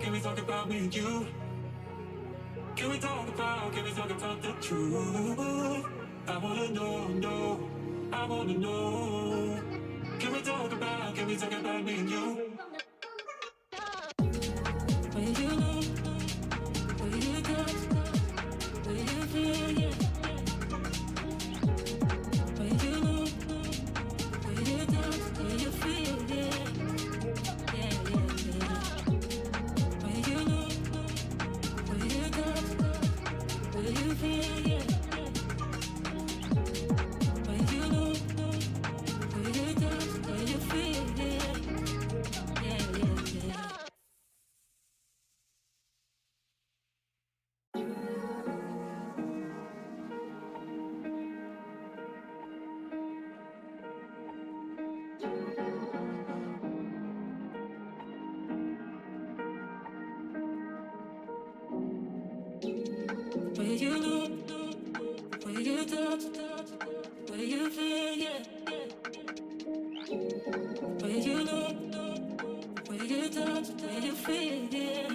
can we talk about me and you? Can we talk about the truth? I wanna know, I wanna know. Can we talk about me and you? When you know, when you touch, when you feel, yeah. When you know, when you touch, when you feel, yeah. Yeah, yeah, yeah. When you know, when you touch, when you feel, yeah. When you know, when you touch, when you feel, yeah. Yeah, yeah, yeah. Where you know, where you touch, where you feel, yeah. Where you know, where you touch, where you feel, yeah.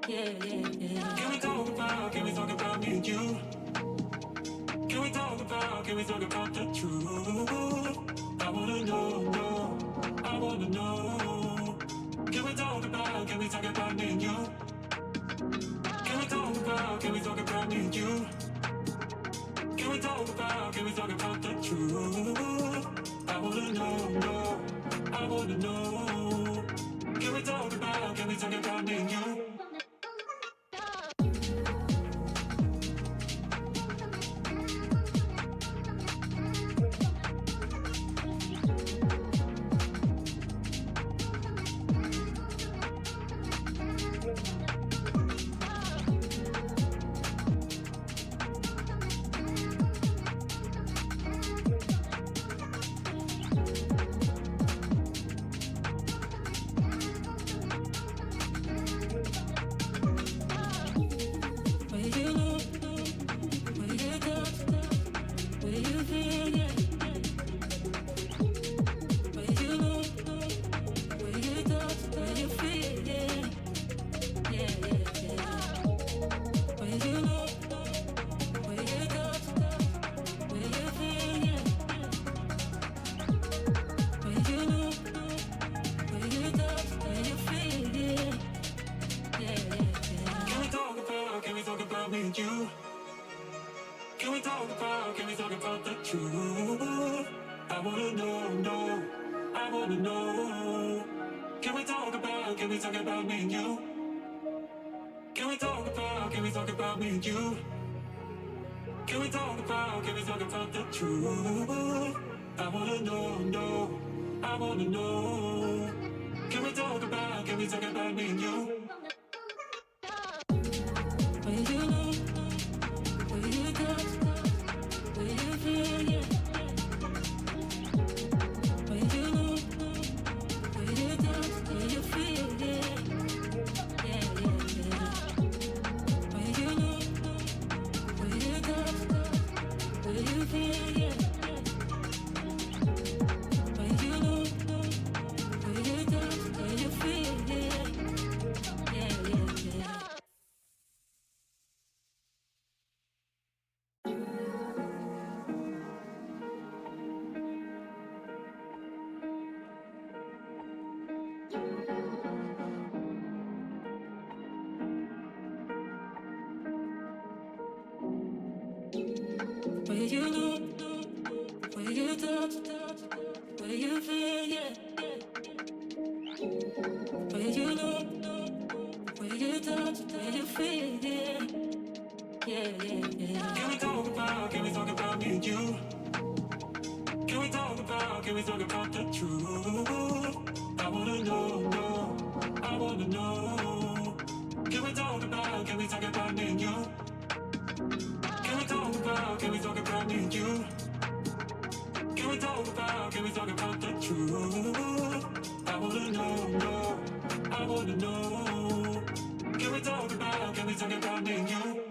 Yeah, yeah, yeah. Can we talk about me and you? Can we talk about the truth? I wanna know, I wanna know. Can we talk about me and you? Can we talk about me and you? Can we talk about the truth? I wanna know, I wanna know. Can we talk about me and you? Where you know, where you touch, where you feel, yeah. Where you know, where you touch, where you feel, yeah. Yeah, yeah, yeah. Can we talk about me and you? Can we talk about the truth? I wanna know, I wanna know. Can we talk about me and you? Can we talk about me and you? Can we talk about the truth? I wanna know, I wanna know. Can we talk about me and you?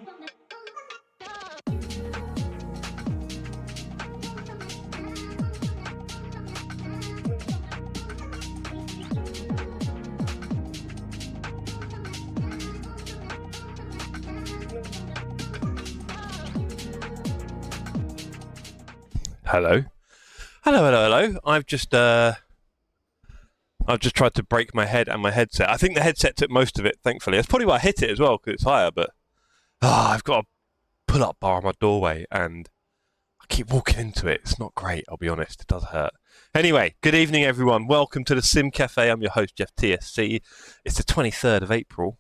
Hello. Hello. I've just tried to break my head and my headset. I think the headset took most of it, thankfully. That's probably why I hit it as well, because it's higher, but I've got a pull-up bar on my doorway, and I keep walking into it. It's not great, I'll be honest. It does hurt. Anyway, good evening, everyone. Welcome to the Sim Cafe. I'm your host, Jeff TSC. It's the 23rd of April.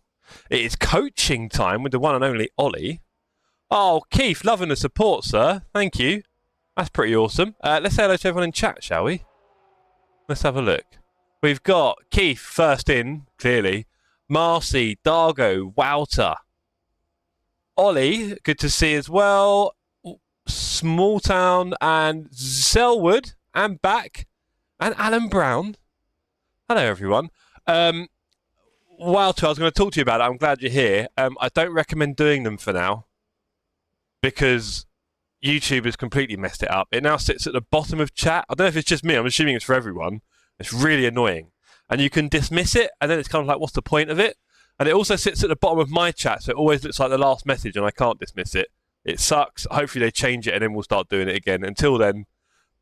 It is coaching time with the one and only Ollie. Oh, Keith, loving the support, sir. Thank you. That's pretty awesome. Let's say hello to everyone in chat, shall we? Let's have a look. We've got Keith first in, clearly. Marcy, Dargo, Wouter. Ollie, good to see as well. Small Town and Selwood, and back. And Alan Brown. Hello, everyone. Wouter, I was going to talk to you about it. I'm glad you're here. I don't recommend doing them for now, because YouTube has completely messed it up. It now sits at the bottom of chat. I don't know if it's just me. I'm assuming it's for everyone. It's really annoying. And you can dismiss it, and then it's kind of like, what's the point of it? And it also sits at the bottom of my chat, so it always looks like the last message, and I can't dismiss it. It sucks. Hopefully they change it, and then we'll start doing it again. Until then,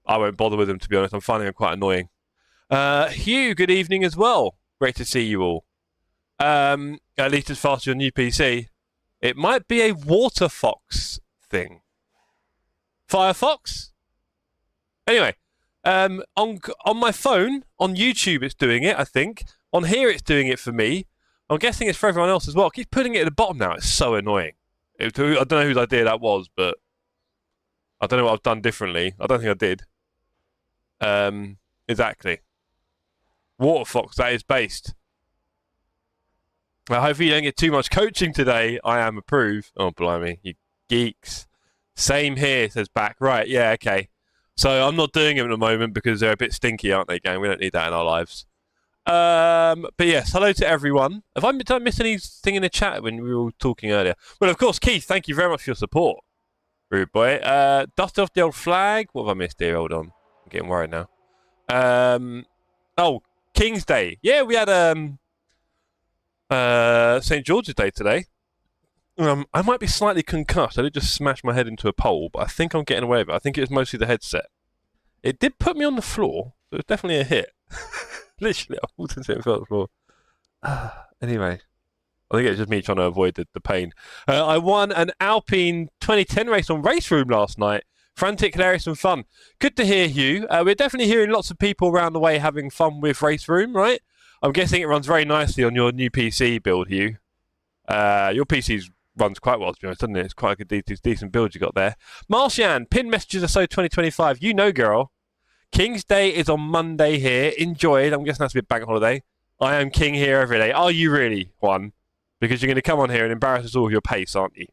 I won't bother with them, to be honest. I'm finding them quite annoying. Hugh, good evening as well. Great to see you all. At least as fast as your new PC. It might be a Water Fox thing. Firefox? Anyway, on my phone, on YouTube it's doing it, I think. On here it's doing it for me. I'm guessing it's for everyone else as well. I keep putting it at the bottom now. It's so annoying. I don't know whose idea that was, but I don't know what I've done differently. I don't think I did. Exactly. Waterfox, that is based. Hopefully you don't get too much coaching today. I am approved. Oh, blimey, you geeks. Same here, says back. Right, yeah, okay. So I'm not doing them at the moment because they're a bit stinky, aren't they, gang? We don't need that in our lives. But yes, hello to everyone. Did I miss anything in the chat when we were all talking earlier? Well, of course, Keith, thank you very much for your support. Rude boy. Dust off the old flag. What have I missed here? Hold on. I'm getting worried now. Oh, King's Day. Yeah, we had St. George's Day today. I might be slightly concussed. I did just smash my head into a pole, but I think I'm getting away with it. I think it was mostly the headset. It did put me on the floor, so it was definitely a hit. Literally, I walked into it and fell on the floor. Anyway, I think it's just me trying to avoid the pain. I won an Alpine 2010 race on Race Room last night. Frantic, hilarious and fun. Good to hear, Hugh. We're definitely hearing lots of people around the way having fun with Race Room, right? I'm guessing it runs very nicely on your new PC build, Hugh. Your PC runs quite well, to be honest, doesn't it? It's quite a good, decent build you got there. Marcian, pin messages are so 2025. You know, girl. King's Day is on Monday here. Enjoy it. I'm guessing that's a bit bank holiday. I am king here every day. Are you really, Juan? Because you're going to come on here and embarrass us all with your pace, aren't you?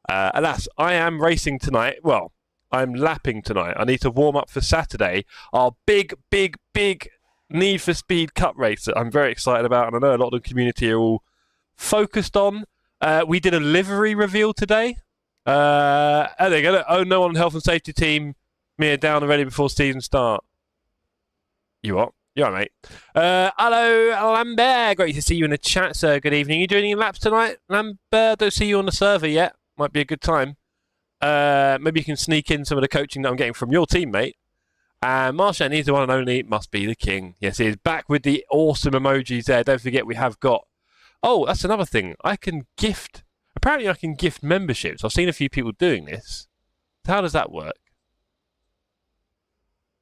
Alas, I am racing tonight. Well, I'm lapping tonight. I need to warm up for Saturday. Our big Need for Speed Cup race that I'm very excited about, and I know a lot of the community are all focused on. We did a livery reveal today. There you go. Oh, no one on the health and safety team. Mia down and ready before season start. You what? You alright, mate? Hello, Lambert. Great to see you in the chat, sir. Good evening. You doing any laps tonight, Lambert? Don't see you on the server yet. Might be a good time. Maybe you can sneak in some of the coaching that I'm getting from your teammate. Marshan, he's the one and only. Must be the king. Yes, he is back with the awesome emojis there. Don't forget, we have got... Oh, that's another thing. I can gift... Apparently, I can gift memberships. I've seen a few people doing this. How does that work?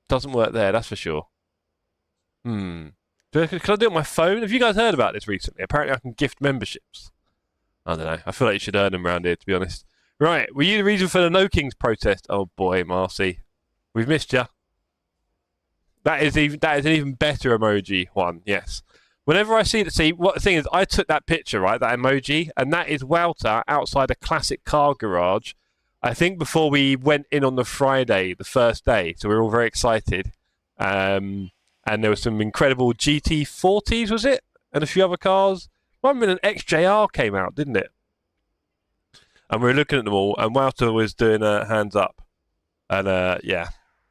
Doesn't work there, that's for sure. Can I do it on my phone? Have you guys heard about this recently? Apparently, I can gift memberships. I don't know. I feel like you should earn them around here, to be honest. Right, were you the reason for the No Kings protest? Oh boy, Marcy. We've missed you. That is an even better emoji one, yes. Whenever I see what the thing is, I took that picture, right, that emoji, and that is Wouter outside a classic car garage. I think before we went in on the Friday, the first day, so we were all very excited. And there were some incredible GT40s, was it? And a few other cars. One minute an XJR came out, didn't it? And we were looking at them all, and Wouter was doing a hands up. And yeah,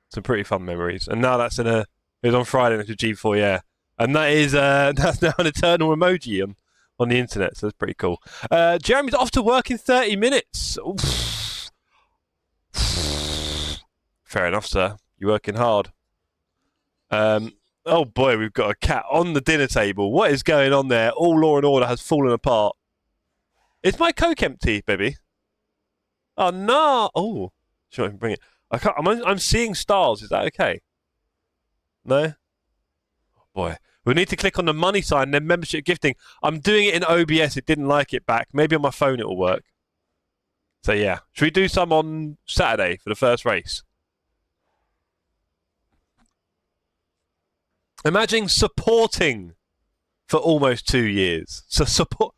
some pretty fun memories. And now that's it was on Friday, and it's a G4, yeah. And that is that's now an eternal emoji on the internet, so it's pretty cool. Jeremy's off to work in 30 minutes. Oof. Fair enough, sir. You're working hard. Oh boy, we've got a cat on the dinner table. What is going on there? All law and order has fallen apart. Is my Coke empty, baby? Oh no! Oh, should I even bring it? I can't. I'm seeing stars. Is that okay? No. Oh boy, we need to click on the money sign, then membership gifting. I'm doing it in OBS. It didn't like it back. Maybe on my phone it will work. So yeah, should we do some on Saturday for the first race? Imagine supporting for almost 2 years. So support.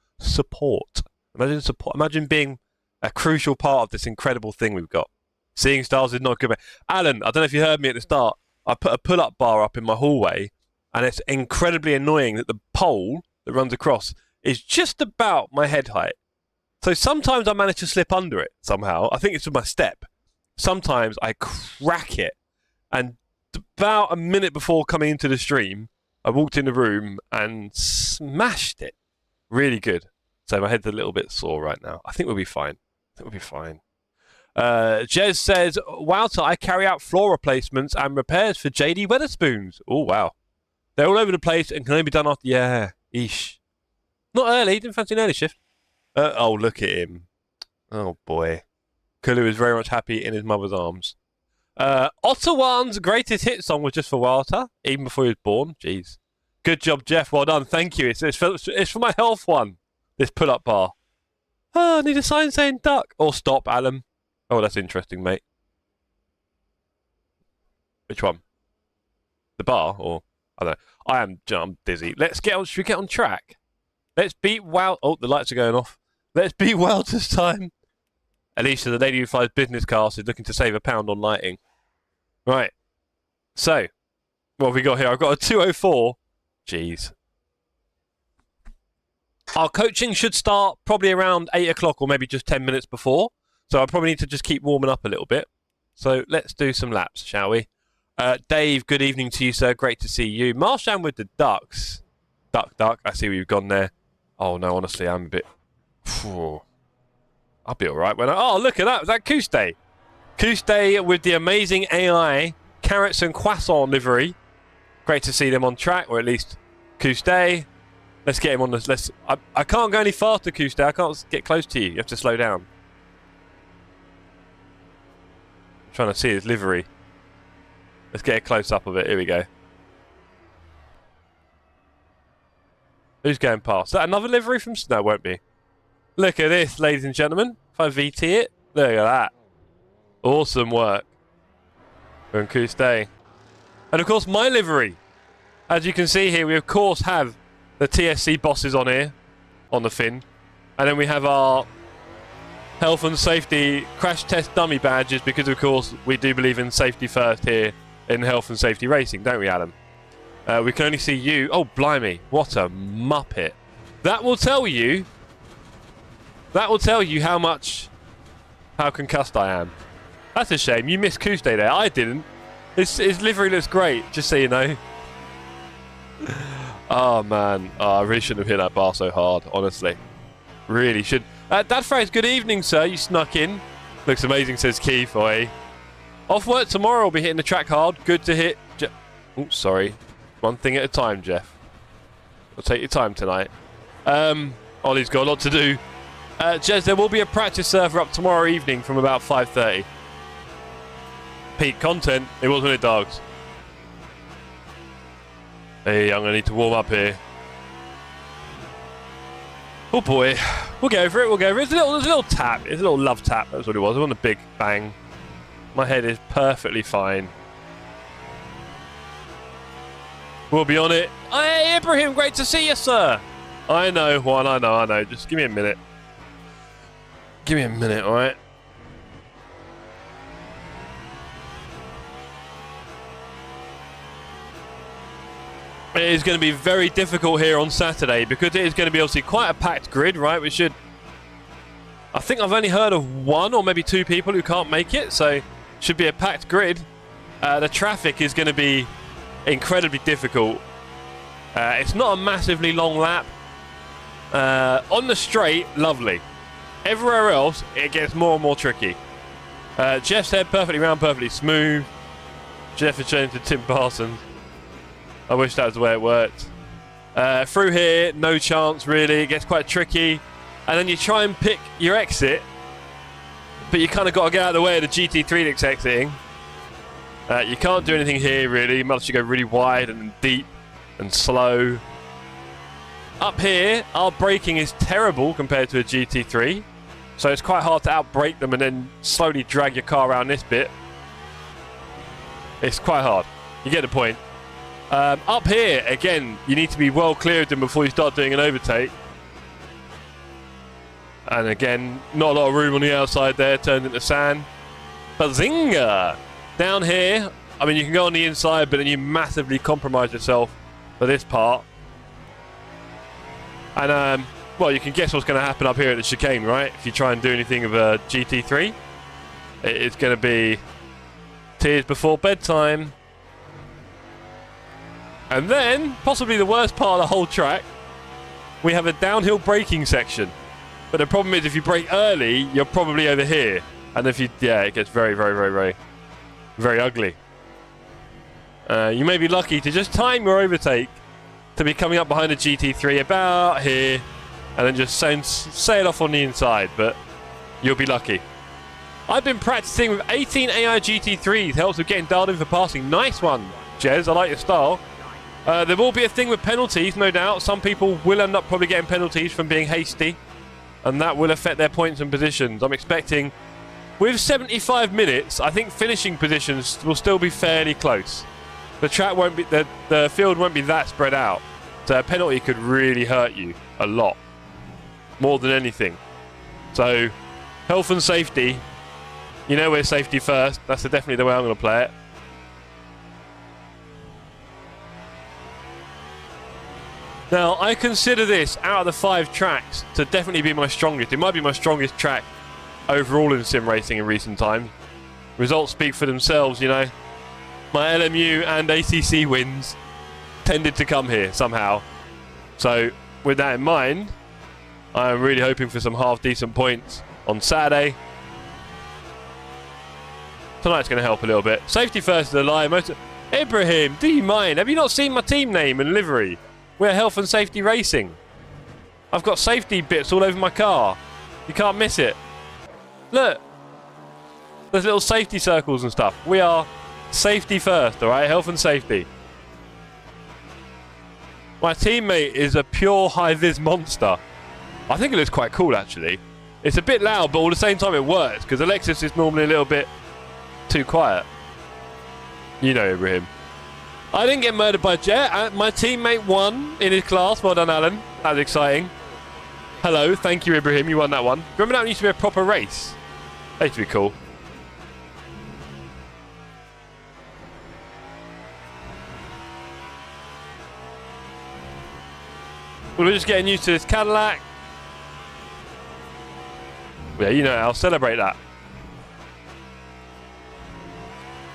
Imagine support. Imagine being a crucial part of this incredible thing we've got. Seeing stars is not good. Alan, I don't know if you heard me at the start. I put a pull-up bar up in my hallway, and it's incredibly annoying that the pole that runs across is just about my head height. So sometimes I manage to slip under it somehow. I think it's with my step. Sometimes I crack it, and about a minute before coming into the stream, I walked in the room and smashed it. Really good. So my head's a little bit sore right now. I think we'll be fine. Jez says, Wouter, I carry out floor replacements and repairs for JD Weatherspoons. Oh, wow. They're all over the place and can only be done after... Yeah, eesh. Not early. Didn't fancy an early shift. Oh, look at him. Oh, boy. Kulu is very much happy in his mother's arms. Ottowan's greatest hit song was just for Wouter, even before he was born. Jeez. Good job, Jeff. Well done. Thank you. It's for my health one, this pull-up bar. Oh, I need a sign saying duck. Or stop, Alan. Oh, that's interesting, mate. Which one? The bar? Or, I don't know. I'm dizzy. Should we get on track? Let's beat Oh, the lights are going off. Let's beat Wouter's time. Alicia, the lady who flies business class, is looking to save £1 on lighting. Right. So, what have we got here? I've got a 2:04. Jeez. Our coaching should start probably around 8 o'clock or maybe just 10 minutes before. So I probably need to just keep warming up a little bit. So let's do some laps, shall we? Dave, good evening to you, sir. Great to see you. Marshan with the ducks. Duck. I see where you've gone there. Oh, no, honestly, I'm a bit... I'll be all right when Oh, look at that. Was that Couste? Couste with the amazing AI carrots and croissant livery. Great to see them on track, or at least Couste. Let's get him on this. I can't go any faster, Couste. I can't get close to you. You have to slow down. I'm trying to see his livery. Let's get a close-up of it. Here we go. Who's going past? Is that another livery from... No, it won't be. Look at this, ladies and gentlemen. If I VT it, look at that. Awesome work. From Couste. And of course, my livery. As you can see here, we of course have the TSC bosses on here, on the fin. And then we have our health and safety crash test dummy badges, because of course, we do believe in safety first here in health and safety racing, don't we, Adam? We can only see you. Oh, blimey. What a muppet. That will tell you how concussed I am. That's a shame. You missed Couste there. I didn't. His livery looks great, just so you know. Oh, man. Oh, I really shouldn't have hit that bar so hard, honestly. Really should. Dad Phrase, good evening, sir. You snuck in. Looks amazing, says Keith. Oi. Off work tomorrow. I'll be hitting the track hard. Good to hit. Oh, sorry. One thing at a time, Jeff. I'll take your time tonight. Ollie's got a lot to do. Jez, there will be a practice server up tomorrow evening from about 5:30. Peak content. It was when it dogs. Hey, I'm going to need to warm up here. Oh boy. We'll go for it. It's a little tap. It's a little love tap. That's what it was. It wasn't a big bang. My head is perfectly fine. We'll be on it. Hey, Ibrahim, great to see you, sir. I know, Juan. I know. Just give me a minute. All right? It is going to be very difficult here on Saturday, because it is going to be obviously quite a packed grid, right? I think I've only heard of 1 or maybe 2 people who can't make it, so should be a packed grid. The traffic is going to be incredibly difficult. It's not a massively long lap. On the straight, lovely. Everywhere else, it gets more and more tricky. Jeff's head perfectly round, perfectly smooth. Jeff is changed to Tim Parsons. I wish that was the way it worked. Through here, no chance really. It gets quite tricky. And then you try and pick your exit, but you kind of got to get out of the way of the GT3 that's exiting. You can't do anything here really. You must go really wide and deep and slow. Up here, our braking is terrible compared to a GT3. So it's quite hard to outbrake them and then slowly drag your car around this bit. It's quite hard. You get the point. Up here, again, you need to be well clear of them before you start doing an overtake. And again, not a lot of room on the outside there, turned into sand. Bazinga! Down here, I mean, you can go on the inside, but then you massively compromise yourself for this part. And, well, you can guess what's going to happen up here at the chicane, right? If you try and do anything of a GT3, it's going to be tears before bedtime. And then, possibly the worst part of the whole track, we have a downhill braking section. But the problem is, if you brake early, you're probably over here. And if you, yeah, it gets very, very, very, very, very ugly. You may be lucky to just time your overtake to be coming up behind a GT3 about here, and then just sail off on the inside, but you'll be lucky. I've been practicing with 18 AI GT3s, helps with getting dialed in for passing. Nice one, Jez, I like your style. There will be a thing with penalties, no doubt. Some people will end up probably getting penalties from being hasty, and that will affect their points and positions. I'm expecting, with 75 minutes, I think finishing positions will still be fairly close. The track won't be, the field won't be that spread out. So a penalty could really hurt you a lot, more than anything. So health and safety, you know, we're safety first. That's definitely the way I'm going to play it. Now, I consider this, out of the 5 tracks, to definitely be my strongest. It might be my strongest track overall in sim racing in recent times. Results speak for themselves, you know. My LMU and ACC wins tended to come here somehow. So, with that in mind, I am really hoping for some half-decent points on Saturday. Tonight's going to help a little bit. Safety first is a lie. Ibrahim, do you mind? Have you not seen my team name and livery? We're Health and Safety Racing. I've got safety bits all over my car. You can't miss it. Look. There's little safety circles and stuff. We are safety first, alright? Health and safety. My teammate is a pure high-vis monster. I think it looks quite cool, actually. It's a bit loud, but at the same time it works, because Alexis is normally a little bit too quiet. You know, Ibrahim. I didn't get murdered by Jet. My teammate won in his class. Well done, Alan. That was exciting. Hello. Thank you, Ibrahim. You won that one. Remember that used to be a proper race? That used to be cool. Well, we're just getting used to this Cadillac. Yeah, you know, I'll celebrate that.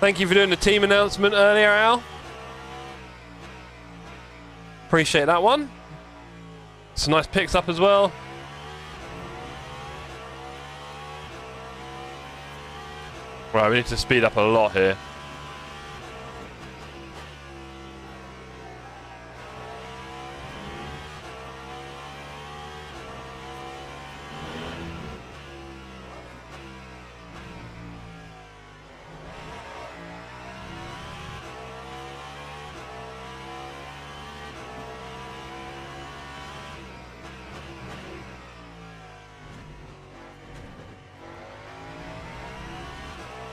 Thank you for doing the team announcement earlier, Al. Appreciate that one. Some nice picks up as well. Right, we need to speed up a lot here.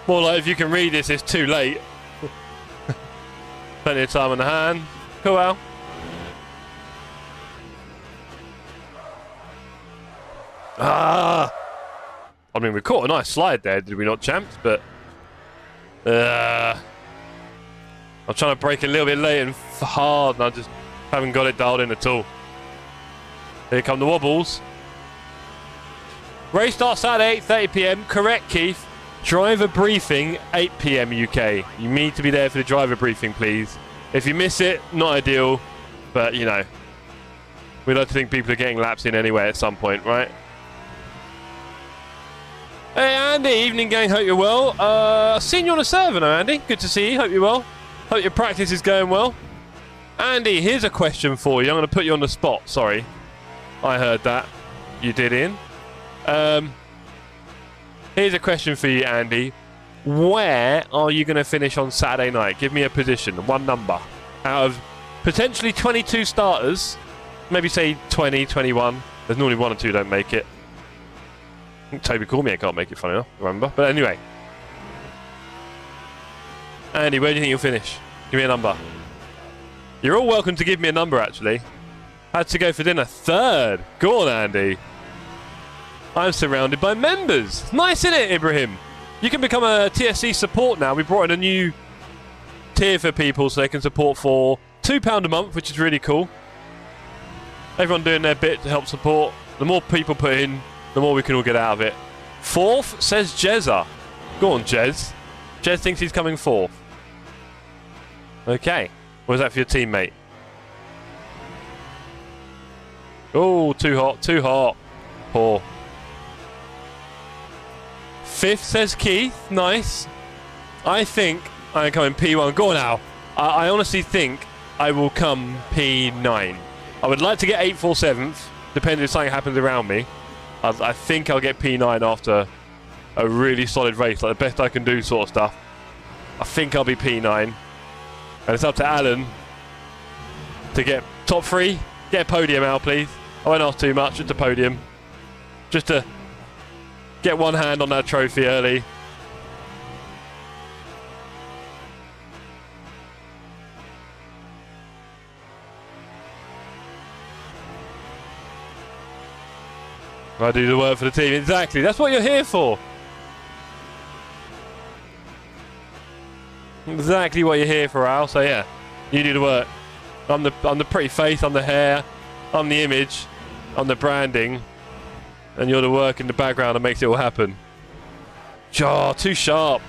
More like if you can read this, it's too late. Plenty of time on the hand. Cool, Al. Ah! I mean, we caught a nice slide there, did we not, champs? But I'm trying to brake a little bit late and hard, and I just haven't got it dialed in at all. Here come the wobbles. Race starts at 8:30 PM. Correct, Keith. Driver briefing, 8 PM UK. You need to be there for the driver briefing, please. If you miss it, not ideal, but you know, we like to think people are getting laps in anyway at some point, right? Hey Andy, evening gang, hope you're well. Seen you on a server now, Andy. Good to see you, hope you're well. Hope your practice is going well. Andy, here's a question for you. I'm going to put you on the spot, sorry. I heard that. You did, Ian. Here's a question for you, Andy. Where are you going to finish on Saturday night? Give me a position, one number. Out of potentially 22 starters, maybe say 20, 21. There's normally one or two don't make it. I think Toby called me, I can't make it, funny enough, remember. But anyway. Andy, where do you think you'll finish? Give me a number. You're all welcome to give me a number, actually. Had to go for dinner. Third. Go on, Andy. I'm surrounded by members. Nice, isn't it, Ibrahim? You can become a TSC support now. We brought in a new tier for people so they can support for £2 a month, which is really cool. Everyone doing their bit to help support. The more people put in, the more we can all get out of it. Fourth, says Jezza. Go on, Jez. Jez thinks he's coming fourth. Okay. What is that for your teammate? Oh, too hot, too hot. Poor. Fifth, says Keith. Nice. I think I'm coming P1. Go on now. I honestly think I will come P9. I would like to get 8th or 7th, depending if something happens around me. I think I'll get P9 after a really solid race, like the best I can do sort of stuff. I think I'll be P9. And it's up to Alan to get top 3. Get a podium out, please. I won't ask too much, just a podium. Just to get one hand on that trophy early. I do the work for the team. Exactly. That's what you're here for. Exactly what you're here for, Al. So yeah, you do the work. I'm the pretty face. I'm the hair. I'm the image. I'm the branding. And you're the work in the background that makes it all happen. Oh, too sharp.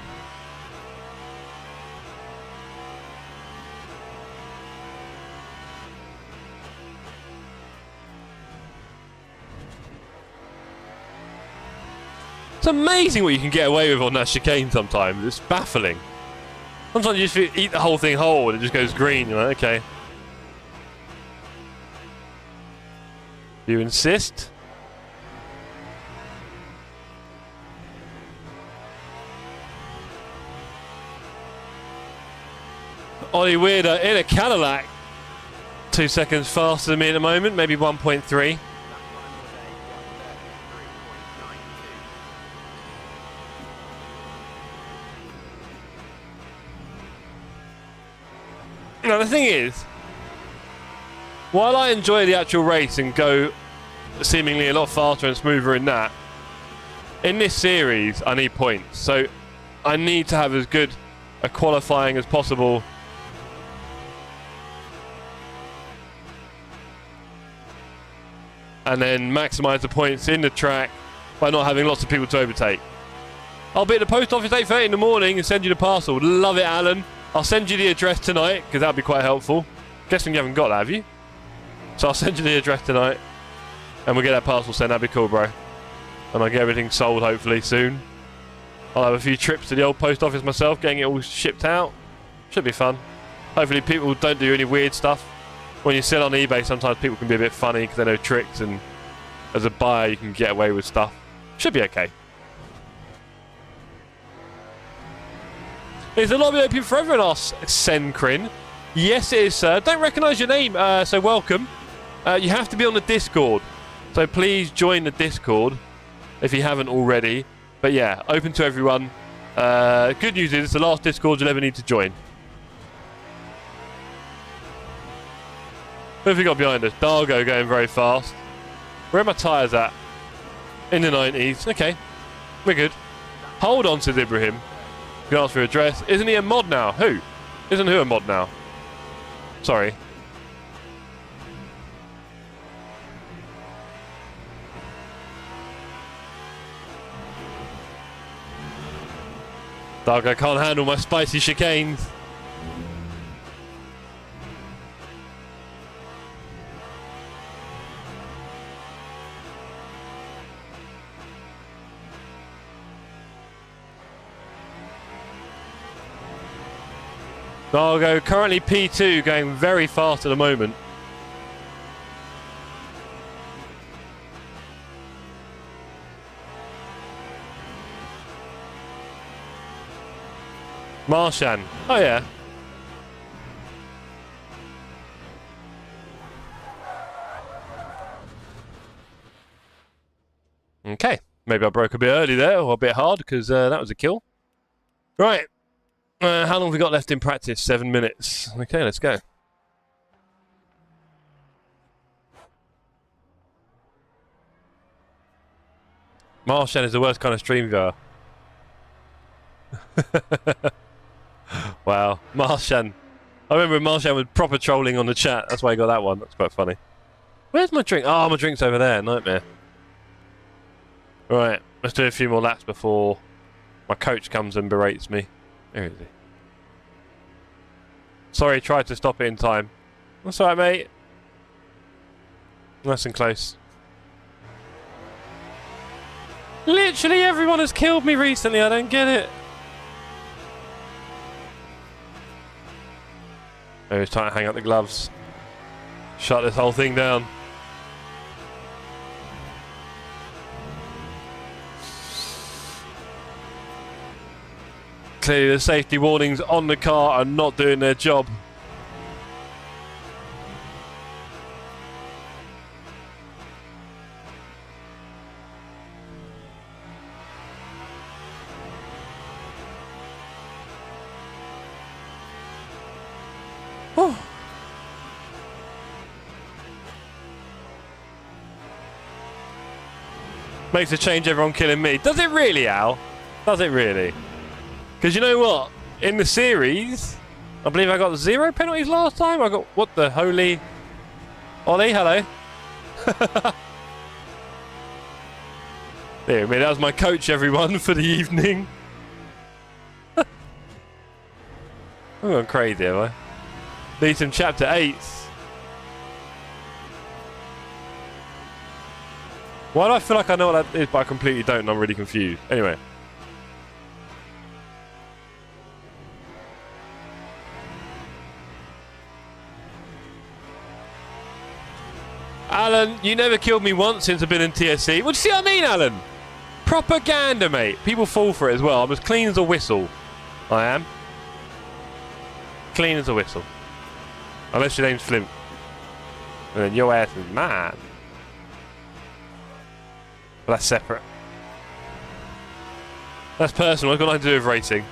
It's amazing what you can get away with on that chicane sometimes. It's baffling. Sometimes you just eat the whole thing whole and it just goes green. You're like, okay. You insist? Ollie Weirda in a Cadillac. 2 seconds faster than me at the moment, maybe 1.3. Now the thing is, while I enjoy the actual race and go seemingly a lot faster and smoother in that, in this series I need points. So I need to have as good a qualifying as possible. And then maximise the points in the track by not having lots of people to overtake. I'll be at the post office 8:30 in the morning and send you the parcel. Love it, Alan. I'll send you the address tonight, because that'll be quite helpful. Guessing you haven't got that, have you? So I'll send you the address tonight, and we'll get that parcel sent. That'd be cool, bro. And I'll get everything sold, hopefully, soon. I'll have a few trips to the old post office myself, getting it all shipped out. Should be fun. Hopefully people don't do any weird stuff. When you sell on eBay, sometimes people can be a bit funny because they know tricks, and as a buyer, you can get away with stuff. Should be okay. Is the lobby open for everyone else, Senkrin? Yes, it is, sir. Don't recognise your name, so welcome. You have to be on the Discord. So please join the Discord if you haven't already. But yeah, open to everyone. Good news is it's the last Discord you'll ever need to join. Who have we got behind us? Dargo going very fast. Where are my tyres at? In the 90s. Okay, we're good. Hold on, says Ibrahim. You can ask for address. Isn't he a mod now? Who? Isn't who a mod now? Sorry. Doug, I can't handle my spicy chicanes. Dargo currently P2, going very fast at the moment. Marshan. Oh yeah. Okay. Maybe I broke a bit early there, or a bit hard, because that was a kill. Right. How long have we got left in practice? 7 minutes. Okay, let's go. Marshan is the worst kind of stream viewer. Wow. Marshan. I remember Marshan was proper trolling on the chat. That's why I got that one. That's quite funny. Where's my drink? Oh, my drink's over there. Nightmare. Right. Let's do a few more laps before my coach comes and berates me. Where is he? Sorry, tried to stop it in time. That's alright, mate. Nice and close. Literally everyone has killed me recently. I don't get it. Oh, it's time to hang up the gloves. Shut this whole thing down. Clearly the safety warnings on the car are not doing their job. Whew. Makes a change, everyone killing me. Does it really, Al? Does it really? Because you know what? In the series, I believe I got 0 penalties last time. I got, what the holy... Ollie, hello. There, I mean, that was my coach, everyone, for the evening. I'm going crazy, have I? Need some chapter 8s. Why do I feel like I know what that is, but I completely don't, and I'm really confused. Anyway. Alan, you never killed me once since I've been in TSC. Well, do you see what I mean, Alan? Propaganda, mate. People fall for it as well. I'm as clean as a whistle. I am. Clean as a whistle. Unless your name's Flint. And then your ass is mad. But that's separate. That's personal. It's got nothing to do with racing.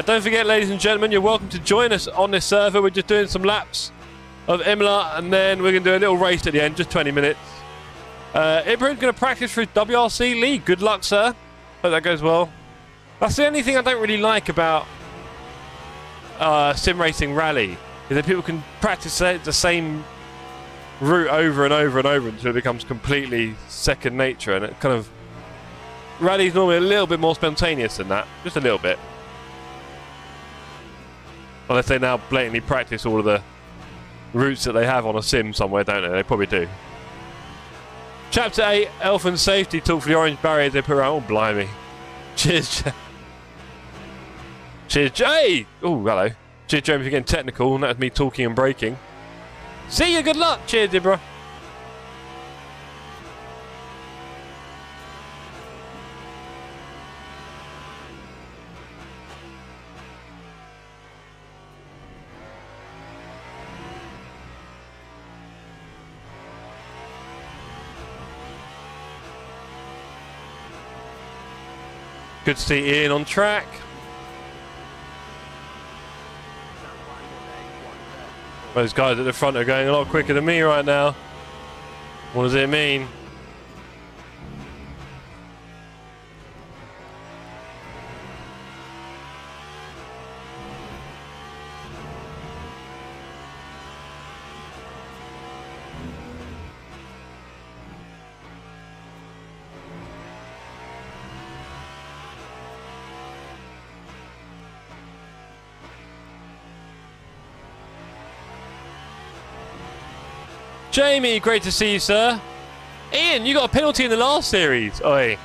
Don't forget, ladies and gentlemen, you're welcome to join us on this server. We're just doing some laps of Imola, and then we're going to do a little race at the end, just 20 minutes. Ibrahim's going to practice through WRC League. Good luck, sir. Hope that goes well. That's the only thing I don't really like about sim racing rally, is that people can practice the same route over and over and over until it becomes completely second nature, and it kind of... Rally is normally a little bit more spontaneous than that. Just a little bit. Unless they now blatantly practice all of the routes that they have on a sim somewhere, don't they? They probably do. Chapter 8, Health and Safety, talk for the orange barriers they put around. Oh, blimey. Cheers, cheers, Jay! Oh, hello. Cheers, James, for getting technical, and that was me talking and braking. See you, good luck! Cheers, Deborah. Good to see Ian on track. Those guys at the front are going a lot quicker than me right now. What does it mean? Jamie, great to see you, sir. Ian, you got a penalty in the last series. Oi.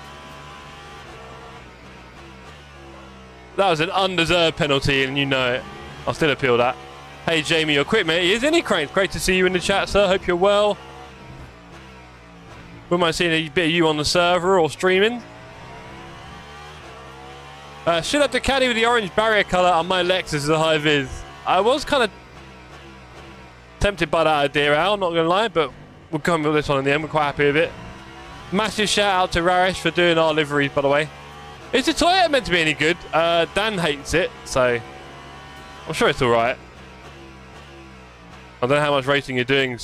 That was an undeserved penalty, and you know it. I'll still appeal that. Hey, Jamie, you're quick, mate. Isn't he? Great to see you in the chat, sir. Hope you're well. Wouldn't mind seeing a bit of you on the server or streaming. Should have the caddy with the orange barrier colour on my Lexus as a high vis. I was kind of tempted by that idea, Al, not going to lie, but we'll come with this one in the end. We're quite happy with it. Massive shout out to Raresh for doing our liveries, by the way. Is the Toyota meant to be any good? Dan hates it, so I'm sure it's alright. I don't know how much racing you're doing,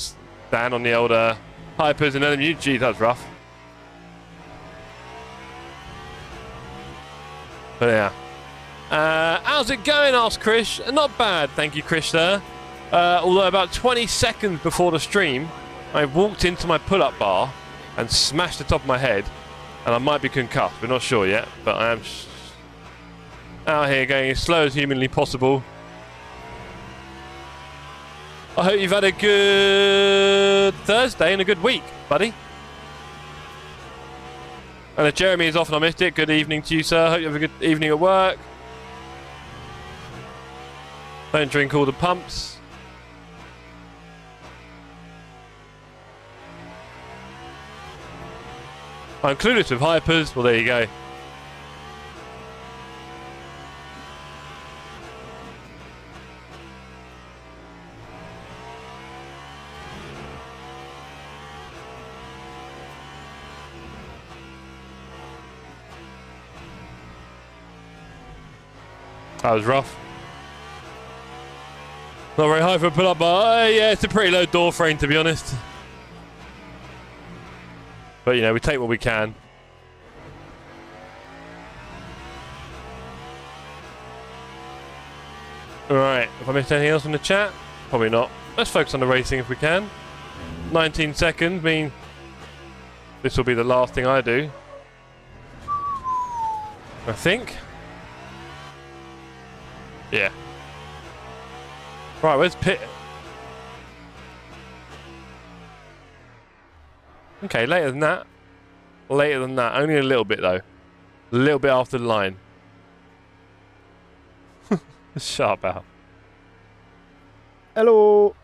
Dan, on the old Hypers and LMU. Gee, that's rough. But yeah. How's it going, asked Chris. Not bad, thank you, Chris, sir. Although about 20 seconds before the stream, I walked into my pull-up bar and smashed the top of my head. And I might be concussed, we're not sure yet, but I am out here going as slow as humanly possible. I hope you've had a good Thursday and a good week, buddy. And if Jeremy is off and I missed it, good evening to you, sir. Hope you have a good evening at work. Don't drink all the pumps. I'm clueless with hypers. Well, there you go. That was rough. Not very high for a pull-up bar. Yeah, it's a pretty low door frame, to be honest. But, you know, we take what we can. Alright, if I missed anything else in the chat? Probably not. Let's focus on the racing if we can. 19 seconds, mean this will be the last thing I do. I think. Yeah. Right, where's Pit? Okay, later than that. Later than that. Only a little bit, though. A little bit after the line. Sharp out. Hello.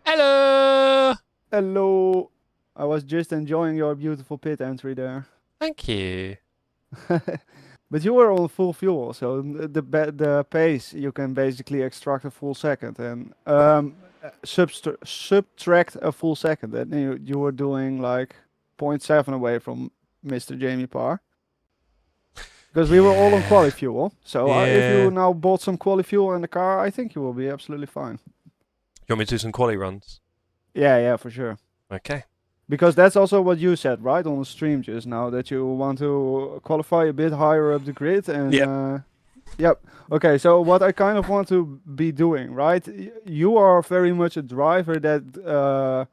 Hello. Hello. I was just enjoying your beautiful pit entry there. Thank you. But you were on full fuel, so the pace you can basically extract a full second and subtract a full second. And you were doing like 0.7 away from Mr. Jamie Parr. Because we were all on quali fuel. So if you now bought some quali fuel in the car, I think you will be absolutely fine. You want me to do some quali runs? Yeah, for sure. Okay. Because that's also what you said, right, on the stream just now, that you want to qualify a bit higher up the grid. And yep. Okay, so what I kind of want to be doing, right? You are very much a driver that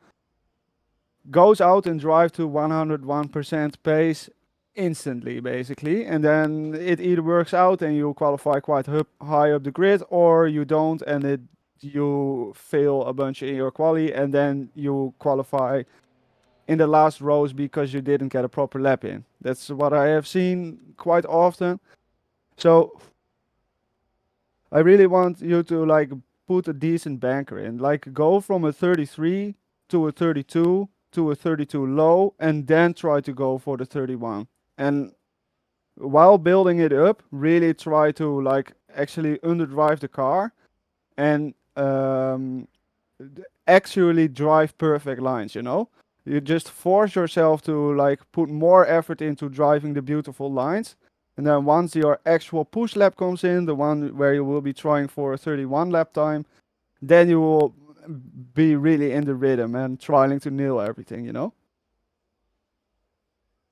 goes out and drive to 101% pace instantly, basically. And then it either works out and you qualify quite high up the grid, or you don't and you fail a bunch in your quali, and then you qualify in the last rows because you didn't get a proper lap in. That's what I have seen quite often. So I really want you to like put a decent banker in, like go from a 33 to a 32 to a 32 low, and then try to go for the 31. And while building it up, really try to like actually underdrive the car and actually drive perfect lines, you know? You just force yourself to like put more effort into driving the beautiful lines. And then once your actual push lap comes in, the one where you will be trying for a 31 lap time, then you will be really in the rhythm and trying to nail everything, you know?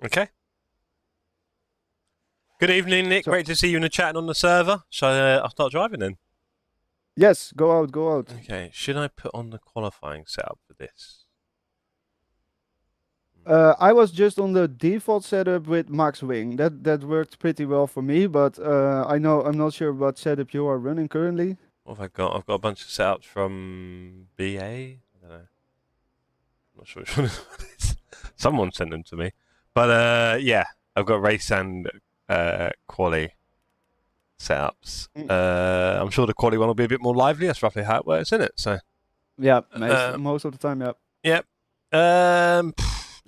Okay. Good evening, Nick. Great to see you in the chat and on the server. Shall I start driving then? Yes, go out. Okay, should I put on the qualifying setup for this? I was just on the default setup with max wing. That worked pretty well for me, but I'm not sure what setup you are running currently. What have I got? I've got a bunch of setups from BA. I don't know. I'm not sure which one it is. Someone sent them to me. But yeah, I've got race and quali. setups. I'm sure the quality one will be a bit more lively. That's roughly how it works, isn't it? So. Yeah, most of the time, yeah. Yep.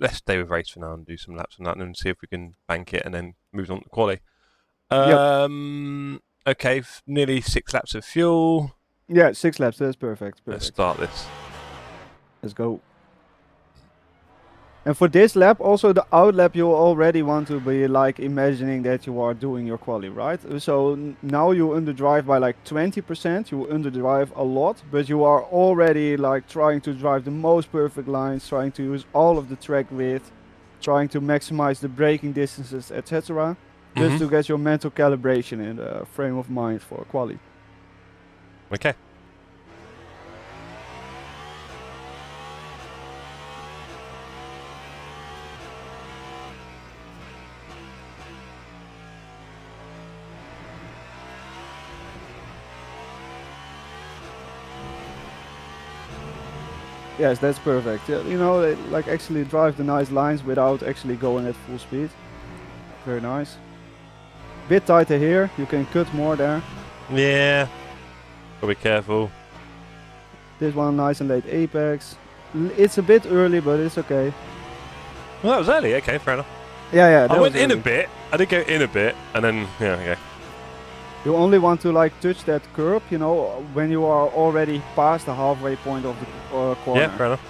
Let's stay with race for now and do some laps on that and see if we can bank it and then move on to quali. Okay, nearly 6 laps of fuel. Yeah, 6 laps. That's perfect. Let's start this. Let's go. And for this lap, also the out lap, you already want to be like imagining that you are doing your quali, right? So now you underdrive by like 20%. You underdrive a lot, but you are already like trying to drive the most perfect lines, trying to use all of the track width, trying to maximize the braking distances, etc. Just to get your mental calibration in the frame of mind for quali. Okay. Yes, that's perfect. Yeah, you know, like actually drive the nice lines without actually going at full speed. Very nice. Bit tighter here. You can cut more there. Yeah. Gotta be careful. This one nice and late apex. It's a bit early, but it's okay. Well, that was early. Okay, fair enough. Yeah. I went in a bit. I did go in a bit, and then yeah, okay. You only want to like touch that curb, you know, when you are already past the halfway point of the corner. Yeah, fair enough.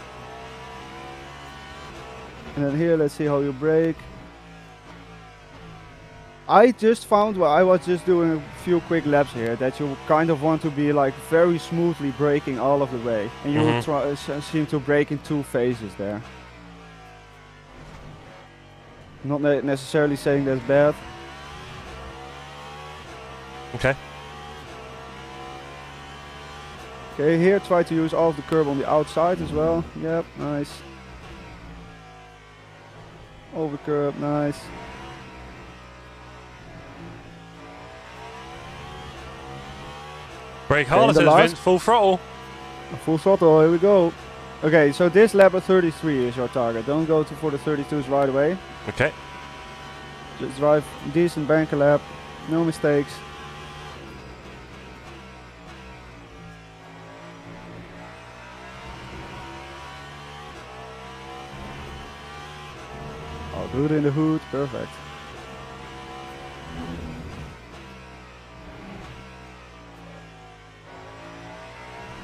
And then here, let's see how you brake. I just found, while I was just doing a few quick laps here, that you kind of want to be like very smoothly braking all of the way. And you seem to brake in 2 phases there. Not necessarily saying that's bad. Okay. Okay, here try to use all of the curb on the outside as well. Yep, nice. Over curb, nice. Brake hard, says Vince, full throttle. Full throttle, here we go. Okay, so this lap at 33 is your target. Don't go for the 32s right away. Okay. Just drive decent banker lap, no mistakes. I'll do it in the hood, perfect.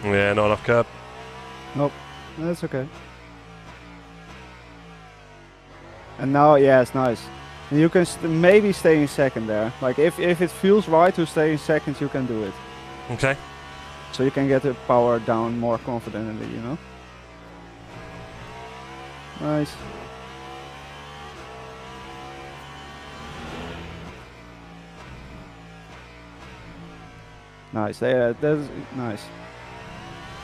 Yeah, not enough curb. Nope, that's okay. And now, yeah, it's nice. And you can maybe stay in second there. Like if it feels right to stay in second, you can do it. Okay. So you can get the power down more confidently, you know. Nice. Nice, yeah, that's nice.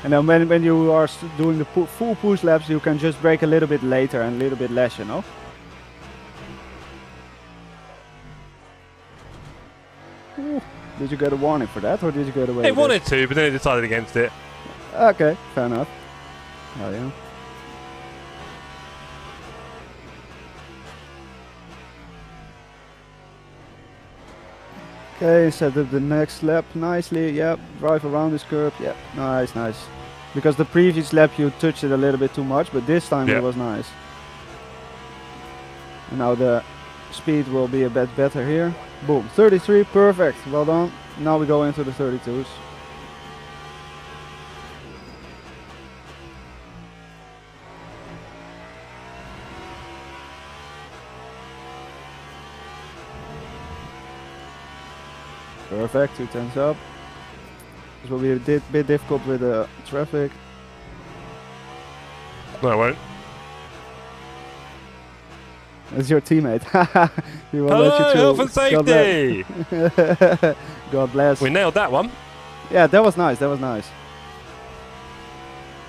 And then when you are doing the full push laps, you can just brake a little bit later and a little bit less, you know. Ooh. Did you get a warning for that, or did you get away? It wanted to, but then it decided against it. Okay, fair enough. Oh yeah. Okay, set up the next lap nicely. Yep, drive around this curve. Yep, nice, nice. Because the previous lap you touched it a little bit too much, but this time it was nice. And now the speed will be a bit better here. Boom, 33, perfect. Well done. Now we go into the 32s. Perfect, 2 tenths up. This will be a bit difficult with the traffic. No, it won't. It's your teammate. He will let you through. Health and safety! God bless. We nailed that one. Yeah, that was nice, that was nice.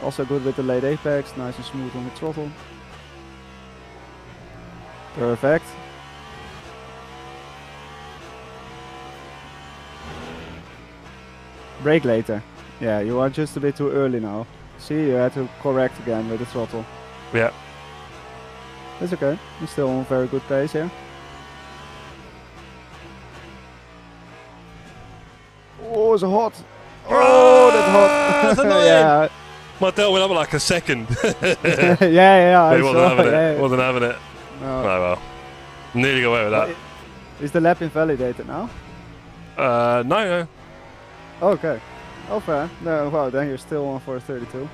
Also good with the late apex, nice and smooth on the throttle. Perfect. Brake later. Yeah, you are just a bit too early now. See, you had to correct again with the throttle. Yeah. That's okay. You're still on very good pace here. Oh, it's hot. Oh, that's hot. That's annoying. Yeah. My tail went up like a second. yeah. He wasn't having it. Wasn't having it. No. Oh well. Nearly got away with that. Is the lap invalidated now? No. Okay. Oh, fair. No, well, then you're still on for a 32.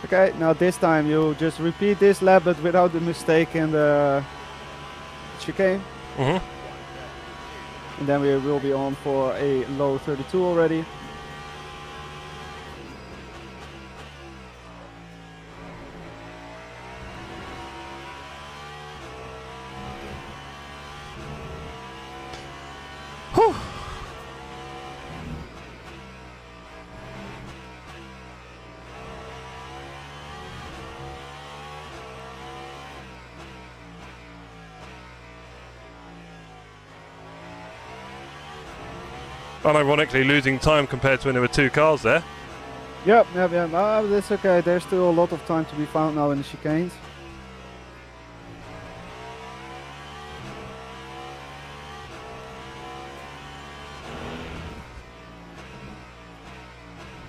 Okay, now this time you just repeat this lap, but without the mistake in the chicane. And then we will be on for a low 32 already. Whew. Unironically losing time compared to when there were 2 cars there. Yep. That's okay. There's still a lot of time to be found now in the chicanes.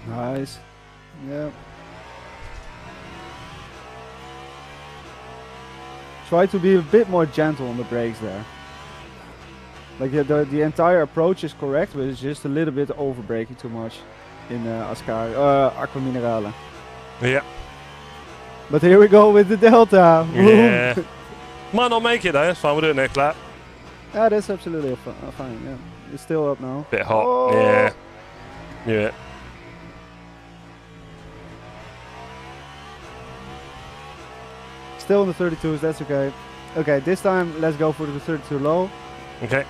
Nice. Yep. Try to be a bit more gentle on the brakes there. Like the entire approach is correct, but it's just a little bit over braking too much in Aqua Minerale. Yeah. But here we go with the Delta. Yeah. Might not make it though. That's fine. We'll do it next lap. Yeah, that's absolutely fine. Yeah, it's still up now. Bit hot. Oh. Yeah. Yeah. Still in the 32s. That's okay. Okay, this time let's go for the 32 low. Okay.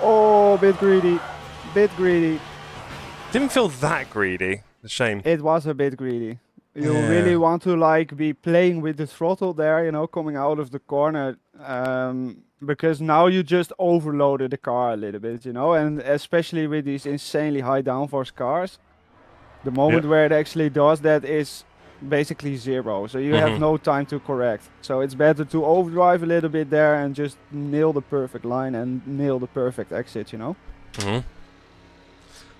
Oh, bit greedy. Bit greedy. Didn't feel that greedy. A shame. It was a bit greedy. You Yeah. really want to like be playing with the throttle there, you know, coming out of the corner, because now you just overloaded the car a little bit, you know, and especially with these insanely high downforce cars, the moment where it actually does that is basically zero, so you have no time to correct. So it's better to overdrive a little bit there and just nail the perfect line and nail the perfect exit, you know.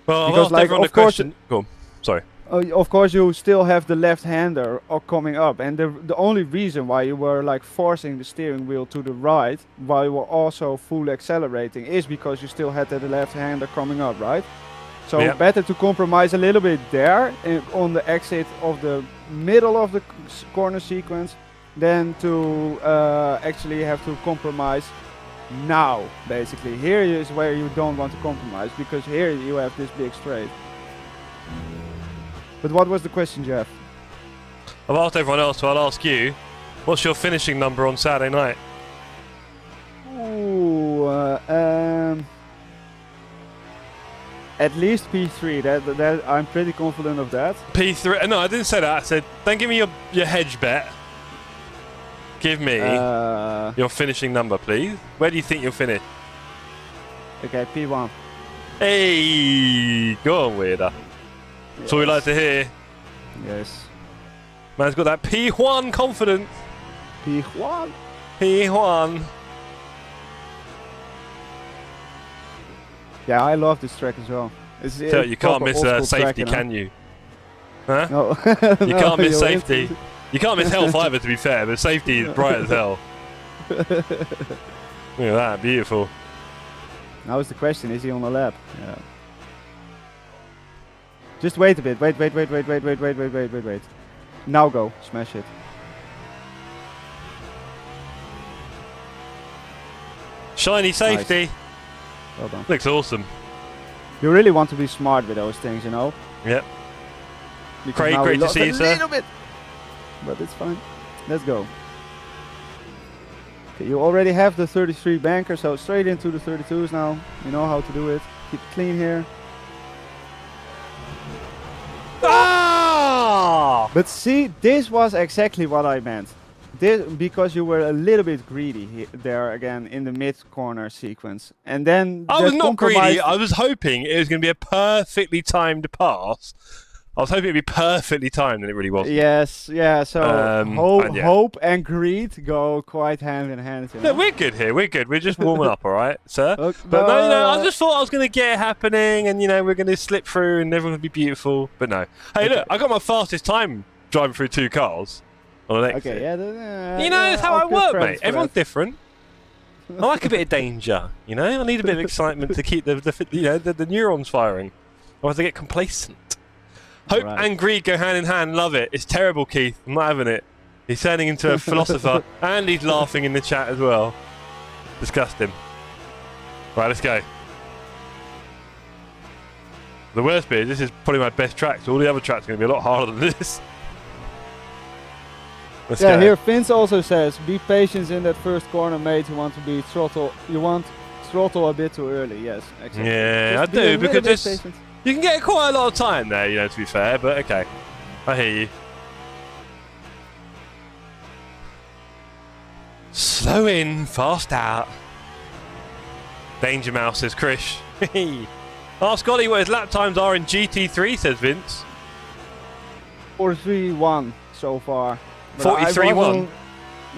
Well, Because, I'll like, everyone a of course question. Go on. Sorry. Of course, you still have the left-hander coming up, and the only reason why you were like forcing the steering wheel to the right while you were also full accelerating is because you still had the left-hander coming up, right? So better to compromise a little bit there on the exit of the middle of the corner sequence than to actually have to compromise now, basically. Here is where you don't want to compromise, because here you have this big straight. But what was the question, Jeff? I've asked everyone else, so I'll ask you. What's your finishing number on Saturday night? Ooh, at least P3. That I'm pretty confident of that. P3. No, I didn't say that. I said, don't give me your hedge bet. Give me your finishing number, please. Where do you think you'll finish? Okay, P1. Hey, go on, Weirda. That's what we like to hear. Yes. Man's got that P1 confidence. P1. P1. Yeah, I love this track as well. It's You can't miss safety, can you? Huh? No. You can't miss safety. You can't miss health either, to be fair, but safety is bright as hell. Look at that, beautiful. Now is the question, is he on the lap? Yeah. Just wait a bit. Wait. Now go. Smash it. Shiny safety. Nice. Well done. Looks awesome. You really want to be smart with those things, you know? Yep. Because now Great we to lost see you, a sir. little bit. But it's fine. Let's go. Okay, you already have the 33 banker, so straight into the 32s now. You know how to do it. Keep it clean here. Ah! But see, this was exactly what I meant. because you were a little bit greedy there again in the mid corner sequence, and then I was not greedy. compromised- I was hoping it was going to be a perfectly timed pass. I was hoping it'd be perfectly timed, and it really wasn't. Yes, yeah. So and yeah. hope and greed go quite hand in hand. You know? No, we're good here. We're good. We're just warming up, all right, sir. Okay, But no, you know, I just thought I was going to get it happening, and you know, we're going to slip through, and everyone will be beautiful. But no. Hey, look, I got my fastest time driving through 2 cars on an exit. Okay, yeah. You know, that's how I I'll give work, credit mate. for Everyone's that. different. I like a bit of danger, you know. I need a bit of excitement to keep the neurons firing. Otherwise, I get complacent. Hope Right. and greed go hand in hand. Love it. It's terrible, Keith. I'm not having it. He's turning into a philosopher, and he's laughing in the chat as well. Disgusting. Right, let's go. The worst bit is this is probably my best track, so all the other tracks are going to be a lot harder than this. Let's Yeah, go. here Vince also says, be patient in that first corner, mate. You want to be throttle. You want throttle a bit too early. Yes, exactly. Yeah, Just I be a do, little because bit it's... patient. You can get quite a lot of time there, you know, to be fair, but okay. I hear you. Slow in, fast out. Danger Mouse, says Krish. Ask Ollie what his lap times are in GT3, says Vince. 43.1 so far. But I 43.1? was on-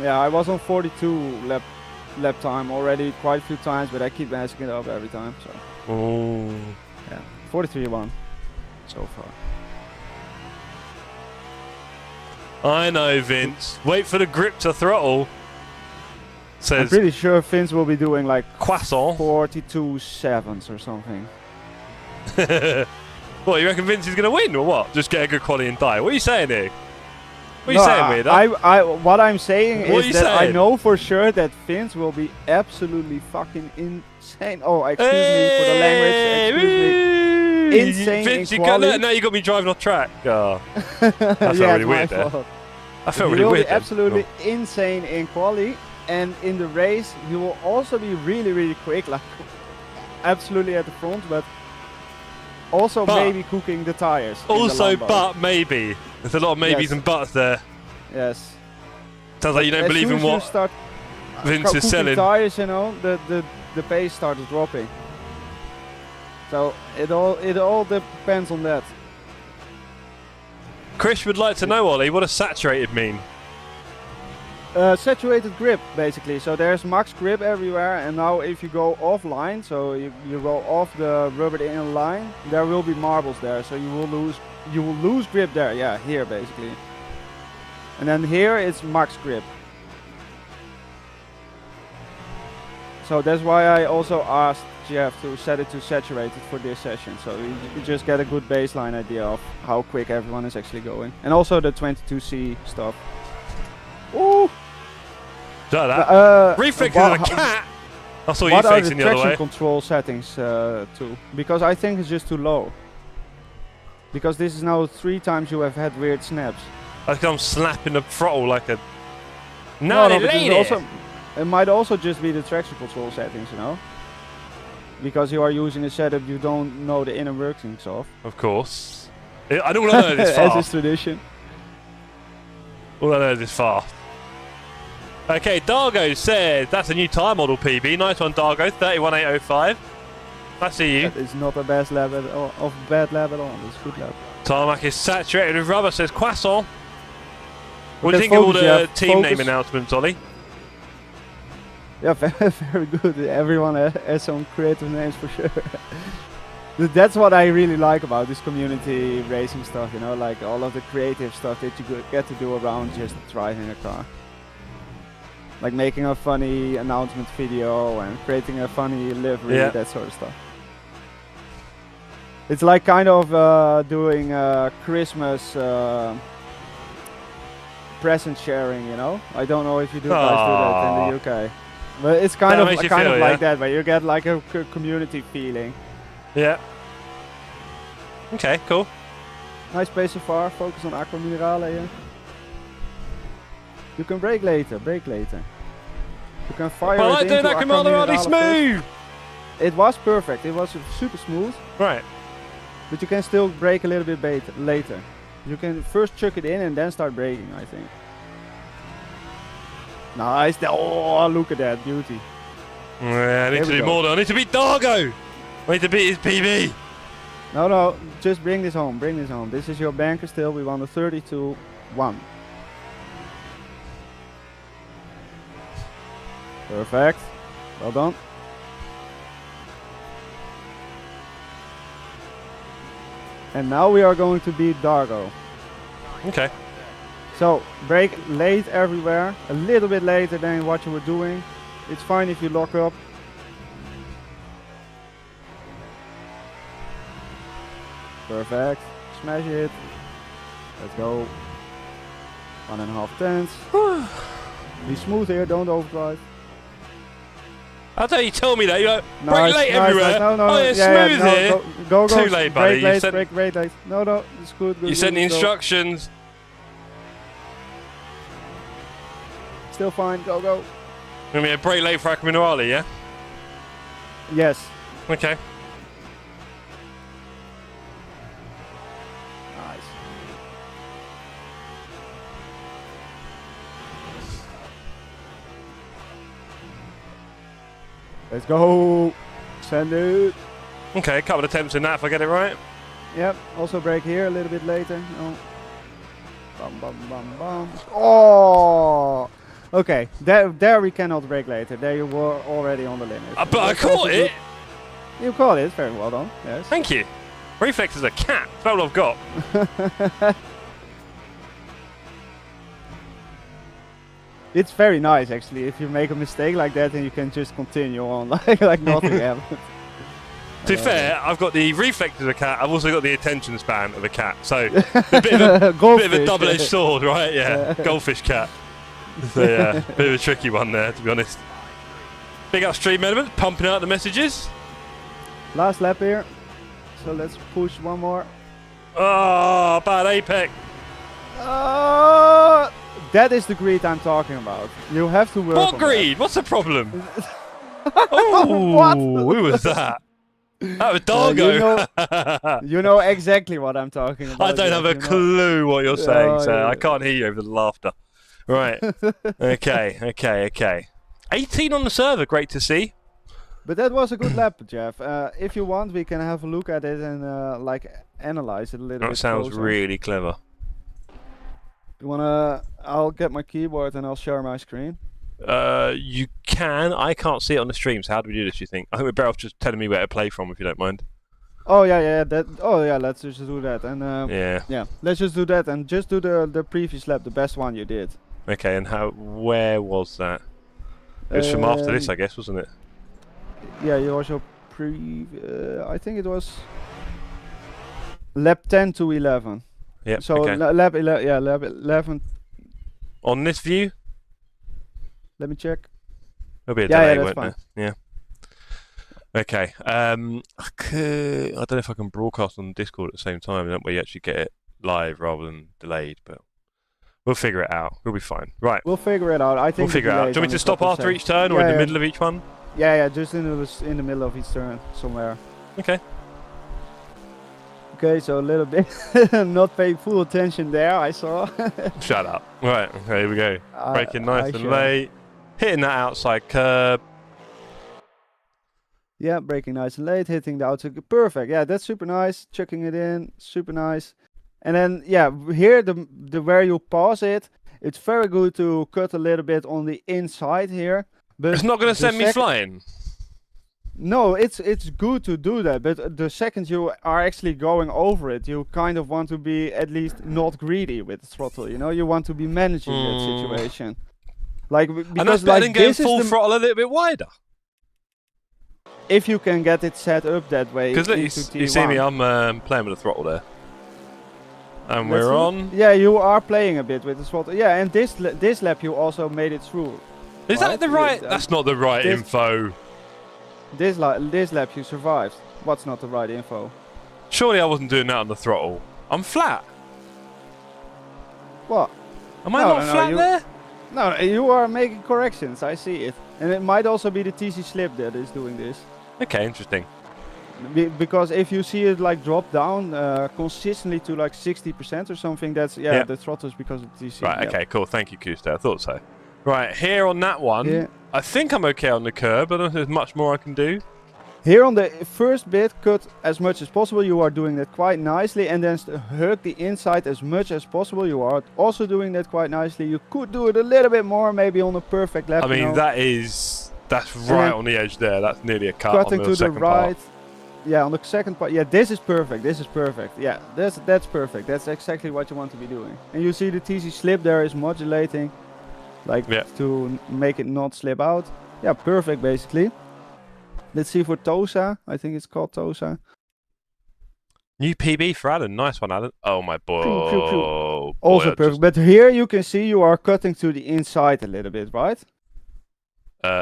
Yeah, I was on 42 lap time already quite a few times, but I keep asking it up every time. So Ooh. yeah, 43.1 so far. I know, Vince. Wait for the grip to throttle. I'm Says pretty sure Vince will be doing like Croissant. 42.7s or something. What, you reckon Vince is going to win or what? Just get a good quality and die. What are you saying here? What are you saying, Weirda? What I'm saying What are is you that I saying? know for sure that Vince will be absolutely fucking insane. Oh, excuse me for the language. Excuse me. Insane Vince, in you got, quality. now you got me driving off track. Oh, that felt Yeah, really it's weird my there. fault. I felt He really will weird be there. absolutely insane in quali, and in the race he will also be really, really quick, like absolutely at the front, but also But- maybe cooking the tires. in the Also, Lambo. but maybe. There's a lot of maybes Yes. and buts there. Yes. Sounds like you don't As believe soon in as you what start Vince is cooking selling. tires, you know, the pace starts dropping. So it all depends on that. Chris would like to know, Ollie, what does saturated mean? Saturated grip, basically. So there's max grip everywhere, and now if you go offline, so you go off the rubbered in line, there will be marbles there, so you will lose grip there. Yeah, here basically. And then here it's max grip. So that's why I also asked Jeff to set it to saturated for this session, so you just get a good baseline idea of how quick everyone is actually going, and also the 22C stuff. Ooh. Like that. Reflexes wha- of a cat. I saw you What are the facing the other traction way. control settings too? Because I think it's just too low. Because this is now 3 times you have had weird snaps. I think I'm slapping the throttle like a No, naughty but this is lady. also, it might also just be the traction control settings, you know? Because you are using a setup you don't know the inner workings of. Of course. I don't know this As fast. is tradition. All I know is it's fast. Okay, Dargo said that's a new tyre model PB. Nice one, Dargo. 31805. I see you. That is not a bad lap at all, of bad lap at all. It's good lap. Tarmac is saturated with rubber, says Croissant. What do you Okay, think of all focus, the yeah, team name focus. announcements, Ollie? Yeah, very good. Everyone has some creative names for sure. That's what I really like about this community racing stuff, you know, like all of the creative stuff that you get to do around just driving a car. Like making a funny announcement video and creating a funny livery, Yeah. that sort of stuff. It's like kind of doing Christmas present sharing, you know? I don't know if you do guys do that in the UK. But it's kind That of makes you kind feel, of yeah? like that, where you get like a community feeling. Yeah. Okay, cool. Nice pace so far, focus on aqua minerale here. You can brake later, You can fire I it like into doing that aqua commander Ollie minerale first. smooth! It was perfect, it was super smooth, Right. but you can still brake a little bit later. You can first chuck it in and then start braking, I think. Nice. Oh, look at that beauty. Yeah, I need to do more though. I need to beat Dargo. I need to beat his PB. No, just bring this home. Bring this home. This is your banker still. We won the 32-1. Perfect. Well done. And now we are going to beat Dargo. Okay. So, brake late everywhere. A little bit later than what you were doing. It's fine if you lock up. Perfect. Smash it. Let's go. 1.5 tenths. Be smooth here, don't overdrive. I thought you told me that. You like, Nice, brake late nice, everywhere. nice. No, Oh, yeah, yeah, smooth no, here. Go. Too late, buddy. Brake You late, brake late. No, it's good. You sent the instructions. Still fine, go. I mean, a brake late for Ollie, yeah? Yes. Okay. Nice. Let's go. Send it. Okay, a couple of attempts in that if I get it right. Yep. Also brake here a little bit later. Oh. Bum. Oh. Okay. There we cannot brake later. There you were already on the limit. But I caught it. You caught it. Very well done. Yes. Thank you. Reflex is a cat. That's all I've got. It's very nice actually if you make a mistake like that and you can just continue on like nothing happened. To be fair, I've got the reflex of a cat. I've also got the attention span of a cat. So a bit of a double-edged sword, right? Yeah, goldfish cat. So yeah, bit of a tricky one there, to be honest. Big up Stream Elements, pumping out the messages. Last lap here, so let's push one more. Oh, bad apex. That is the greed I'm talking about. You have to work What on greed? What's the problem? Oh, What? Who was that? That was Dargo. You know exactly what I'm talking about. I don't have a clue what you're saying, so yeah. I can't hear you over the laughter. Right. Okay. 18 on the server, great to see. But that was a good lap, Jeff. If you want, we can have a look at it and like analyze it a little bit. That sounds closer. really clever. You wanna? I'll get my keyboard and I'll share my screen. You can. I can't see it on the stream, so how do we do this, you think? I think we're better off just telling me where to play from, if you don't mind. Oh yeah. Let's just do that. And Yeah. let's just do that and just do the previous lap, the best one you did. Okay, and where was that? It was from after this, I guess, wasn't it? Yeah, you also I think it was lap 10 to 11. Yep. So okay. lap 11. Yeah, lap 11. On this view? Let me check. There'll be a Yeah, delay, that's won't there? Yeah. Okay. I don't know if I can broadcast on Discord at the same time, that way you actually get it live rather than delayed, but we'll figure it out. We'll be fine. Right. We'll figure it out. I think we'll figure it out. Do you want me to stop after each turn or in the middle of each one? Yeah, just in the middle of each turn somewhere. Okay. Okay, so a little bit not paying full attention there, I saw. Shut up. Right, okay, here we go. Braking nice and sure. late. Hitting that outside curb. Yeah, braking nice and late, hitting the outside. Perfect. Yeah, that's super nice. Chucking it in, super nice. And then, yeah, here, the where you pause it, it's very good to cut a little bit on the inside here. But it's not going to send me flying. No, it's good to do that, but the second you are actually going over it, you kind of want to be at least not greedy with the throttle, you know? You want to be managing that situation. Like, because and that's better than like getting this full is throttle a little bit wider. If you can get it set up that way. Because you see me, I'm playing with the throttle there. And we're on. Yeah, you are playing a bit with the throttle. Yeah, and this lap you also made it through. Is that the right? That's not the right info. This lap you survived. What's not the right info? Surely I wasn't doing that on the throttle. I'm flat. What? Am I not flat there? No, you are making corrections. I see it. And it might also be the TC slip that is doing this. Okay, interesting. Because if you see it like drop down consistently to like 60% or something, that's the throttle is because of TC. Right. Okay. Cool. Thank you, Kusta. I thought so. Right, here on that one, Yeah. I think I'm okay on the curb. I don't know if there's much more I can do. Here on the first bit, cut as much as possible. You are doing that quite nicely. And then hug the inside as much as possible. You are also doing that quite nicely. You could do it a little bit more, maybe on a perfect lap. I mean, you know. that's right on the edge there. That's nearly a cut Cutting on to the the second right. part. Yeah, on the second part. Yeah, this is perfect. This is perfect. Yeah, that's perfect. That's exactly what you want to be doing. And you see the TC slip there is modulating, like to make it not slip out. Yeah, perfect basically. Let's see for Tosa. I think it's called Tosa. New PB for Alan. Nice one, Alan. Oh my boy. Pew, pew, pew. Boy, Also perfect. But here you can see you are cutting to the inside a little bit, right?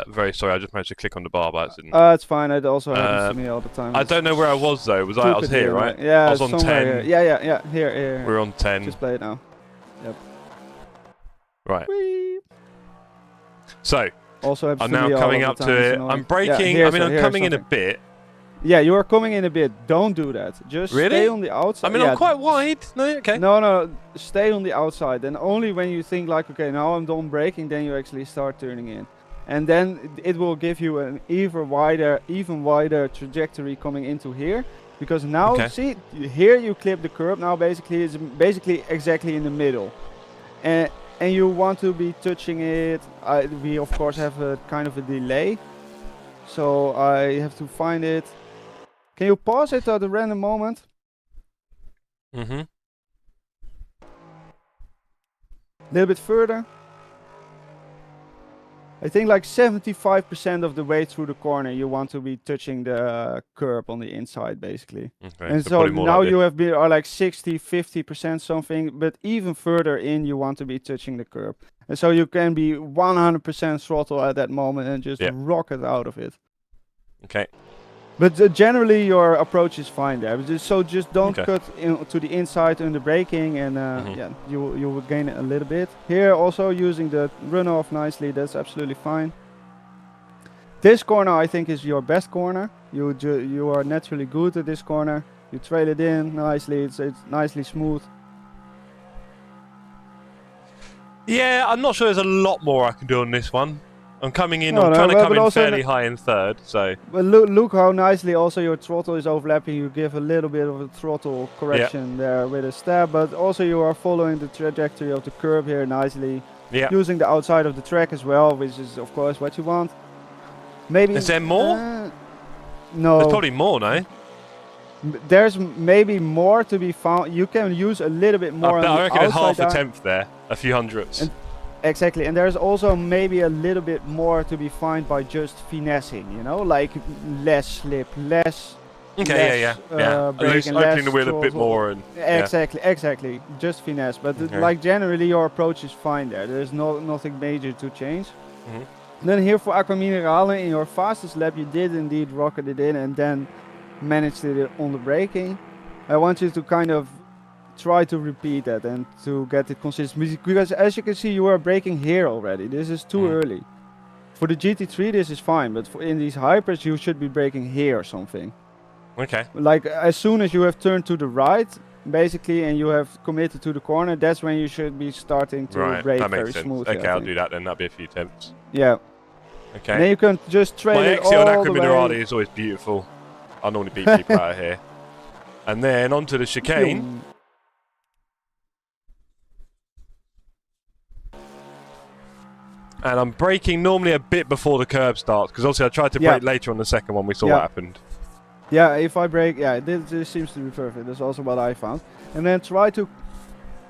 Very sorry, I just managed to click on the bar by accident. It's fine. It also happens to me all the time. I don't know where I was though. I was here, right? Yeah, I was on 10. Here. Yeah. Here. We're on 10. Just play it now. Yep. Right. Whee! So, also I'm now coming up to it. I'm braking. Yeah, I mean, I'm coming in a bit. Yeah, you are coming in a bit. Don't do that. Just stay on the outside. I mean, I'm quite wide. No, okay. No. Stay on the outside. And only when you think like, okay, now I'm done braking, then you actually start turning in. And then it will give you an even wider trajectory coming into here. Because now, see, here you clip the curb. Now basically it's exactly in the middle. And you want to be touching it. We of course have a kind of a delay. So I have to find it. Can you pause it at a random moment? Mm-hmm. A little bit further. I think like 75% of the way through the corner you want to be touching the curb on the inside basically. Okay, and so now you are like 60-50% something, but even further in you want to be touching the curb. And so you can be 100% throttle at that moment and just rocket out of it. Okay. But generally your approach is fine there. So just don't cut to the inside in the braking, and you will gain it a little bit. Here also using the runoff nicely, that's absolutely fine. This corner I think is your best corner. You are naturally good at this corner. You trail it in nicely, it's nicely smooth. Yeah, I'm not sure there's a lot more I can do on this one. I'm coming in, I'm trying to come in fairly high in third, so... But look how nicely also your throttle is overlapping. You give a little bit of a throttle correction there with a stab, but also you are following the trajectory of the curb here nicely. Yeah. Using the outside of the track as well, which is of course what you want. Maybe... Is there more? No. There's probably more, no? There's maybe more to be found. You can use a little bit more on the outside. I reckon half a tenth there, a few hundredths. Exactly, and there's also maybe a little bit more to be found by just finessing, you know, like less slip, less. Okay, opening the wheel a bit more and. Exactly, just finesse. But like generally, your approach is fine there. There's nothing major to change. Then here for Aqua Minerale, in your fastest lap, you did indeed rocket it in and then managed it on the braking. I want you to kind of try to repeat that and to get it consistent, because as you can see you are braking here already. This is too early. For the GT3 this is fine, but in these hypers you should be braking here or something. Okay. Like as soon as you have turned to the right basically and you have committed to the corner, that's when you should be starting to brake very smoothly. Okay, I'll do that then. That'll be a few attempts. Yeah. Okay. And then you can just trail it all the way. My exit on Aqua Minerale is always beautiful. I normally beat people out here. And then onto the chicane. And I'm braking normally a bit before the curb starts, because obviously I tried to brake later on the second one, we saw what happened. Yeah, if I brake, this seems to be perfect. That's also what I found. And then try to,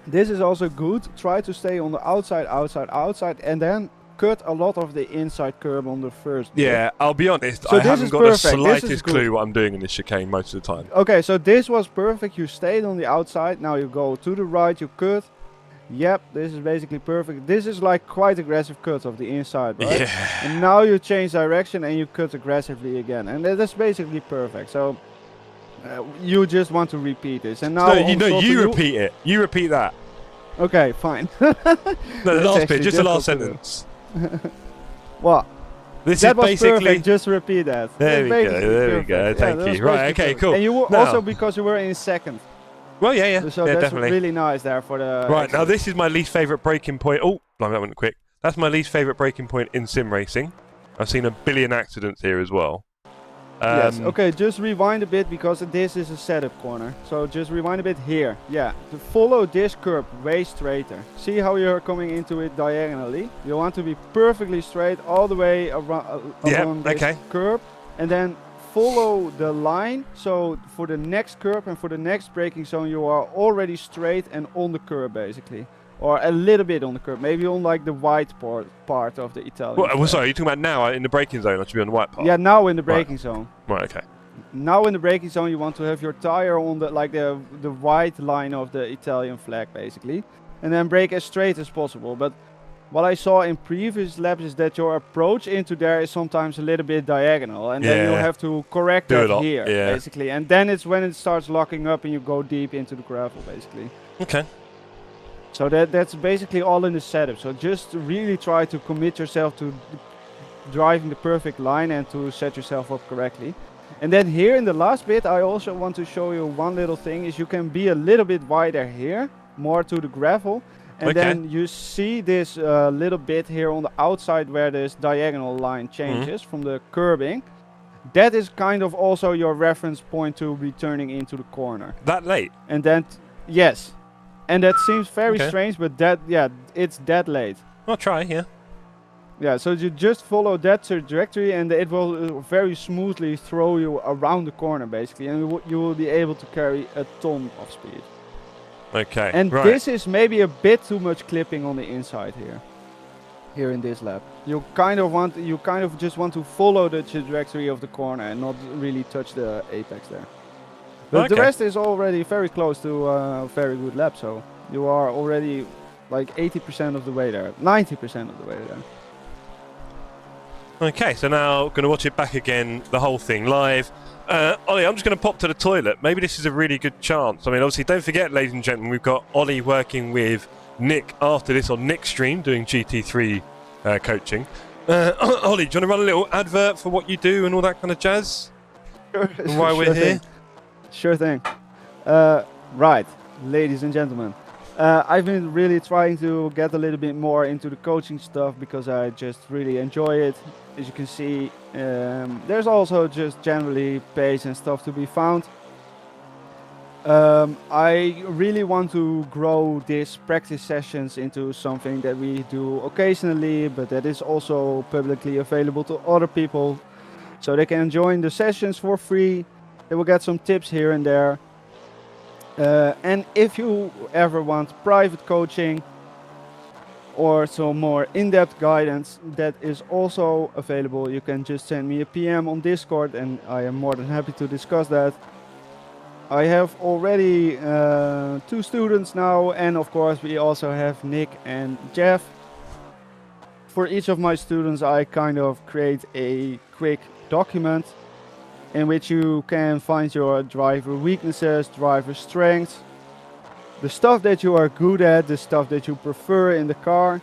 this is also good, try to stay on the outside, and then cut a lot of the inside curb on the first bit. Yeah, I'll be honest, I haven't got the slightest clue what I'm doing in this chicane most of the time. Okay, so this was perfect. You stayed on the outside, now you go to the right, you cut. Yep, this is basically perfect. This is like quite aggressive cut of the inside, right? Yeah. And now you change direction and you cut aggressively again, and that's basically perfect. So you just want to repeat this, and now you repeat it. You repeat that. Okay, fine. No, the last bit, just the last sentence. What? That was basically perfect. Just repeat that. There we go. Thank you. Right. Okay. Cool. And you also because you were in second. Well, yeah. So that's definitely really nice there for the... Right, now this is my least favourite braking point. Oh, that went quick. That's my least favourite braking point in sim racing. I've seen a billion accidents here as well. Yes, okay, just rewind a bit because this is a setup corner. So just rewind a bit here. Yeah, to follow this curve way straighter. See how you're coming into it diagonally? You want to be perfectly straight all the way around along this curve. And then follow the line. So for the next curve and for the next braking zone, you are already straight and on the curve basically. Or a little bit on the curve, maybe on like the white part of the Italian. Well, sorry, you're talking about now in the braking zone, I should be on the white part? Yeah, now in the braking zone. Right, okay. Now in the braking zone, you want to have your tire on the the white line of the Italian flag, basically. And then brake as straight as possible. But what I saw in previous laps is that your approach into there is sometimes a little bit diagonal. And then you have to correct that here, basically. And then it's when it starts locking up and you go deep into the gravel, basically. Okay. So that's basically all in the setup. So just really try to commit yourself to driving the perfect line and to set yourself up correctly. And then here in the last bit, I also want to show you one little thing is you can be a little bit wider here, more to the gravel. And then you see this little bit here on the outside where this diagonal line changes from the curbing. That is kind of also your reference point to be turning into the corner. That late? And then, yes. And that seems very strange, but it's that late. I'll try, yeah. Yeah, so you just follow that trajectory and it will very smoothly throw you around the corner, basically. And you will be able to carry a ton of speed. Okay, and this is maybe a bit too much clipping on the inside here in this lap. You kind of just want to follow the trajectory of the corner and not really touch the apex there. But the rest is already very close to a very good lap, so you are already like 80% of the way there, 90% of the way there. Okay, so now going to watch it back again, the whole thing live. Ollie, I'm just going to pop to the toilet. Maybe this is a really good chance. I mean, obviously, don't forget, ladies and gentlemen, we've got Ollie working with Nick after this on Nick's stream, doing GT3 coaching. Ollie, do you want to run a little advert for what you do and all that kind of jazz? Sure. And why we're here? Sure thing. Right, ladies and gentlemen. I've been really trying to get a little bit more into the coaching stuff because I just really enjoy it. As you can see, there's also just generally pace and stuff to be found. I really want to grow these practice sessions into something that we do occasionally, but that is also publicly available to other people, so they can join the sessions for free. They will get some tips here and there. And if you ever want private coaching or some more in-depth guidance, that is also available. You can just send me a PM on Discord and I am more than happy to discuss that. I have already 2 students now, and of course we also have Nick and Jeff. For each of my students I kind of create a quick document in which you can find your driver weaknesses, driver strengths, the stuff that you are good at, the stuff that you prefer in the car.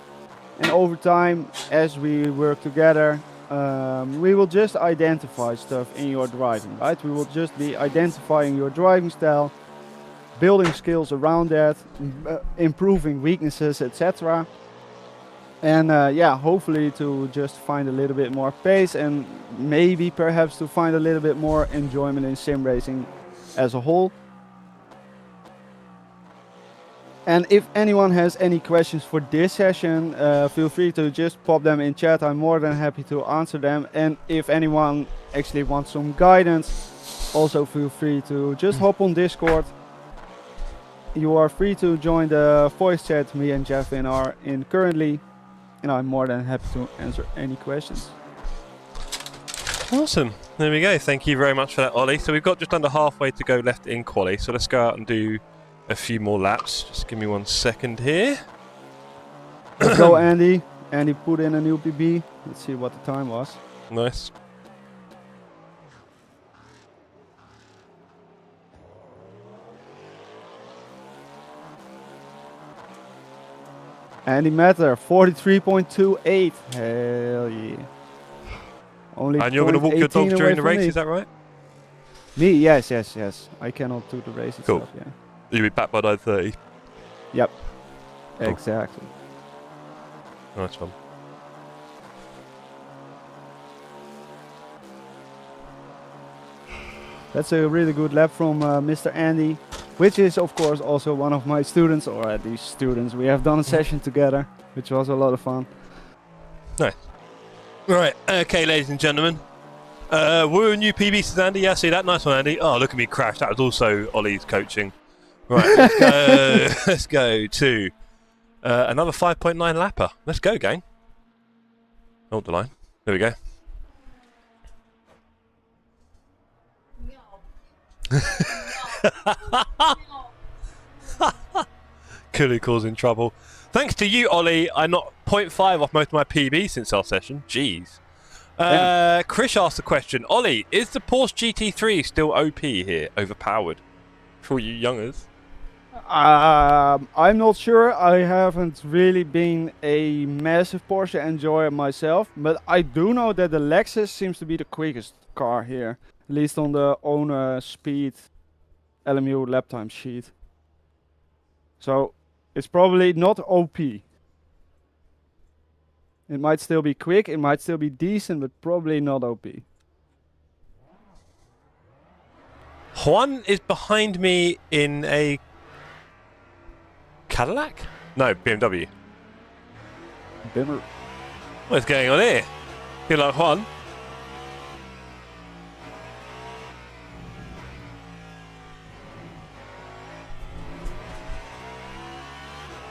And over time, as we work together, we will just identify stuff in your driving, right? We will just be identifying your driving style, building skills around that, improving weaknesses, etc. And yeah, hopefully to just find a little bit more pace and maybe perhaps to find a little bit more enjoyment in sim racing as a whole. And if anyone has any questions for this session, feel free to just pop them in chat. I'm more than happy to answer them. And if anyone actually wants some guidance, also feel free to just hop on Discord. You are free to join the voice chat me and Jeff are in currently. And I'm more than happy to answer any questions. Awesome. There we go. Thank you very much for that, Ollie. So we've got just under halfway to go left in quali. So let's go out and do a few more laps. Just give me 1 second here. Let's go, Andy. Andy put in a new PB. Let's see what the time was. Nice. Andy Matter, 43.28. Hell yeah. Only and you're going to walk your dogs during the race, is that right? Me? Yes. I cannot do the race itself, cool. Yeah. You'll be back by 9:30? Yep. Cool. Exactly. Nice one. That's a really good lap from Mr. Andy, which is of course also one of my students, or at least students. We have done a session together, which was a lot of fun. Nice. Right, okay, ladies and gentlemen. We're a new PB, says Andy. Yeah, see that? Nice one, Andy. Oh, look at me crash. That was also Ollie's coaching. Right, let's go. Let's go to another 5.9 lapper. Let's go, gang. Hold the line. There we go. Clearly causing trouble. Thanks to you, Ollie, I knocked 0.5 off most of my PB since our session. Jeez. Krish asked the question, Ollie, is the Porsche GT3 still OP here, overpowered? For you youngers. I'm not sure. I haven't really been a massive Porsche enjoyer myself, but I do know that the Lexus seems to be the quickest car here, at least on the owner speed LMU lap time sheet. So it's probably not OP. It might still be quick, it might still be decent, but probably not OP. Juan is behind me in a Cadillac? No, BMW. Bimmer. What's going on here? You like Juan?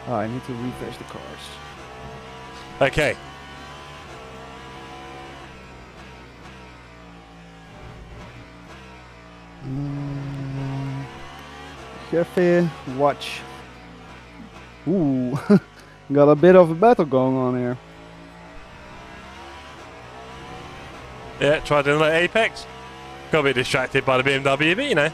Oh, I need to refresh the cars. Okay. Chevy watch. Ooh, got a bit of a battle going on here. Yeah, try doing like Apex. Got a bit distracted by the BMW, but you know.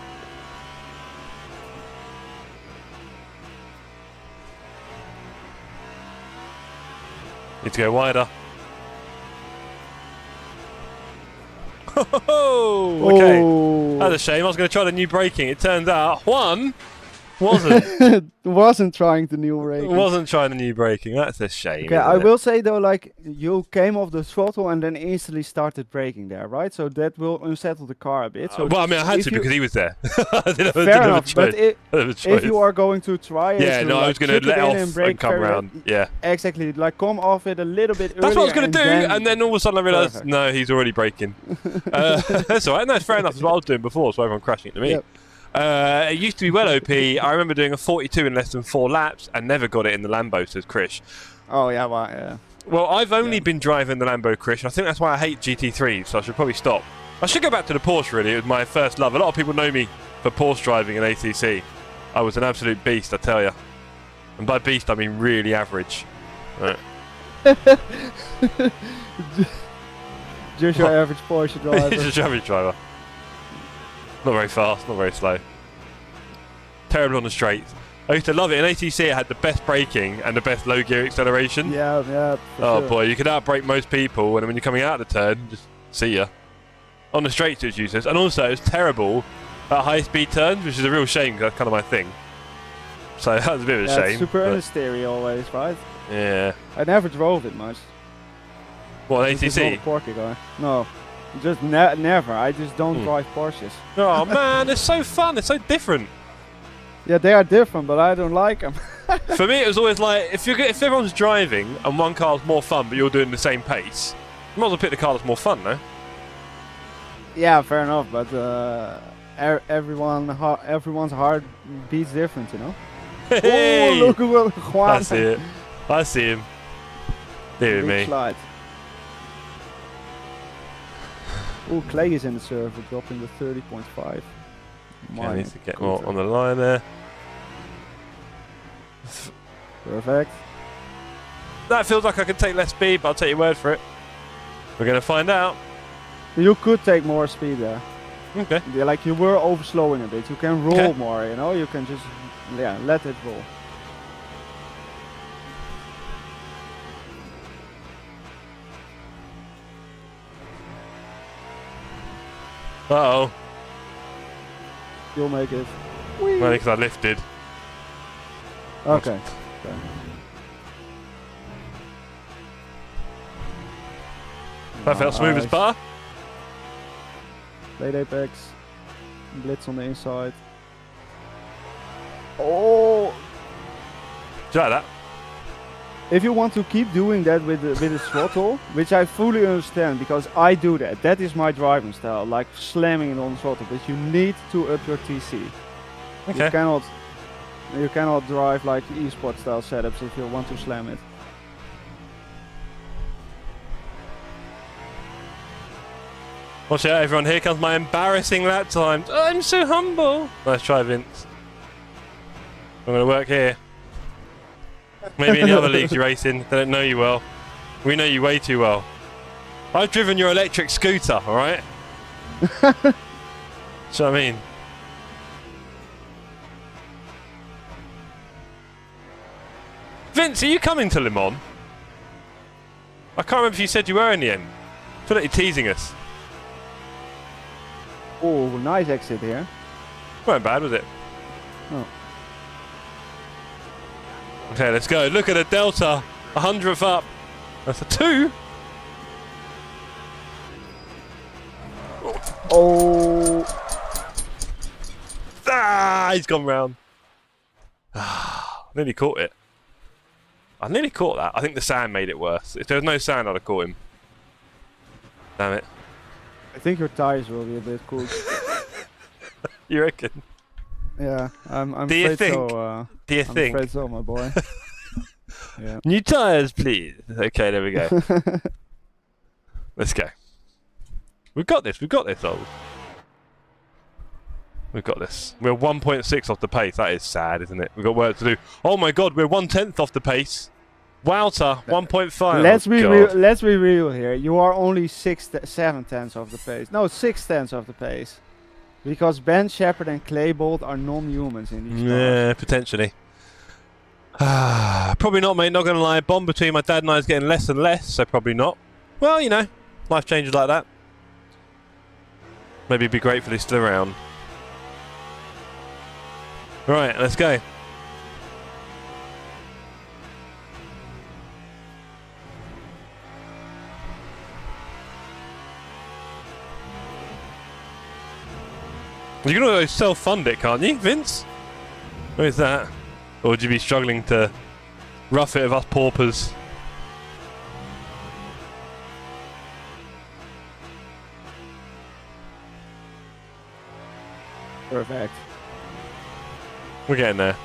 Need to go wider. Okay. Oh. That's a shame. I was going to try the new braking. It turns out Juan wasn't trying the new braking. wasn't trying the new braking. That's a shame. Okay, I will say though, like you came off the throttle and then instantly started braking there, right? So that will unsettle the car a bit. So well, I mean, I had to because he was there. Fair enough, but if you are going to try it, yeah, no, I was going to let off and come very round. Yeah, exactly. Like come off it a little bit earlier. That's what I was going to do, and then all of a sudden I realised, Perfect. no, he's already braking. That's all right. No, it's fair enough. That's what I was doing before, so everyone crashing into me. Yep. It used to be well OP. I remember doing a 42 in less than 4 laps and never got it in the Lambo, says Krish. Oh yeah, well, yeah. Well, I've only been driving the Lambo, Krish, and I think that's why I hate GT3, so I should probably stop. I should go back to the Porsche, really. It was my first love. A lot of people know me for Porsche driving in ATC. I was an absolute beast, I tell you. And by beast, I mean really average. Right. Just your average Porsche driver. Just your average driver. Not very fast, not very slow. Terrible on the straights. I used to love it. In ATC, it had the best braking and the best low gear acceleration. Yeah. Oh sure. boy, you could outbrake most people, and when you're coming out of the turn, just see ya. On the straights, it was useless. And also, it was terrible at high speed turns, which is a real shame because that's kind of my thing. So that was a bit of a shame. It's super understeery always, right? Yeah. I never drove it much. What, I'm just not a ATC? Porsche guy. No. Just never. I just don't drive Porsches. Oh man, they're so fun. They're so different. Yeah, they are different, but I don't like them. For me, it was always like if everyone's driving and one car's more fun, but you're doing the same pace, you might as well pick the car that's more fun, no? Yeah, fair enough, but everyone's heart beats different, you know. Hey! Oh, look at what Juan. I see it. I see him. Dear Big me. slide. Oh, Clay is in the server, dropping the 30.5. I need to get more on the line there. Perfect. That feels like I can take less speed, but I'll take your word for it. We're going to find out. You could take more speed there. Okay. Yeah, like you were overslowing a bit. You can roll Okay. more, you know. You can just, yeah, let it roll. Uh-oh. You'll make it. Only because I lifted. Okay. That felt smooth as butter. Late apex. blitz on the inside. Oh! Do you like that? If you want to keep doing that with the throttle, which I fully understand because I do that. That is my driving style, like slamming it on the throttle. But you need to up your TC. Okay. You cannot drive like eSport style setups if you want to slam it. Watch out, everyone! Here comes my embarrassing lap times. I'm so humble. Nice try, Vince. I'm gonna work here. Maybe in the other leagues you're racing, they don't know you well. We know you way too well. I've driven your electric scooter, alright? Do you know what I mean? Vince, are you coming to Le Mans? I can't remember if you said you were in the end. I feel like you're teasing us. Oh, nice exit here. Weren't bad, was it? No. Okay, let's go. Look at the delta. 100th up. That's a 2. Oh. Ah, he's gone round. Nearly caught it. I nearly caught that. I think the sand made it worse. If there was no sand, I'd have caught him. Damn it. I think your tires will be a bit cooked. You reckon? Yeah, I'm Do you afraid think? so. Do you I'm think? afraid so, my boy. Yeah. New tyres, please. Okay, there we go. Let's go. We've got this. We've got this, old. We've got this. We're 1.6 off the pace. That is sad, isn't it? We've got work to do. Oh my god, we're 1/10 off the pace. Wowter, 1.5. Let's be real here. You are only 7/10 of the pace. No, 6/10 of the pace. Because Ben Shepherd and Claybolt are non-humans in these cars. Yeah, potentially. Probably not, mate. Not going to lie. Bond between my dad and I is getting less and less, so probably not. Well, you know, life changes like that. Maybe be grateful he's still around. Right, let's go. You can always self-fund it, can't you, Vince? Where is that? Or would you be struggling to rough it with us paupers? Perfect. We're getting there.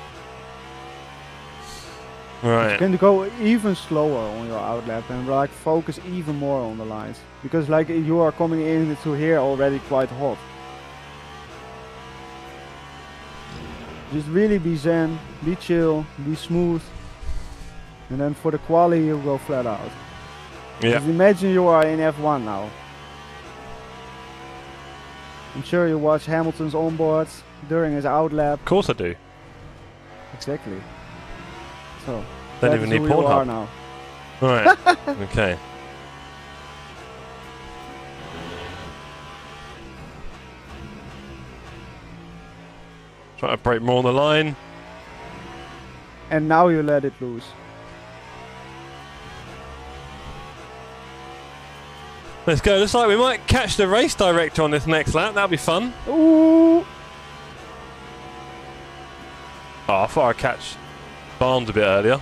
You Right. can go even slower on your outlap and like focus even more on the lines. Because like you are coming into here already quite hot. Just really be zen, be chill, be smooth. And then for the quali you go flat out. Yeah. Just imagine you are in F1 now. I'm sure you watch Hamilton's onboards during his outlap. Of course I do. Exactly. So, Don't that even is need who you are Pornhub. now. Right. Okay. Try to break more on the line. And now you let it loose. Let's go. Looks like we might catch the race director on this next lap. That'll be fun. Ooh! Oh, I thought I'd catch Barnes a bit earlier.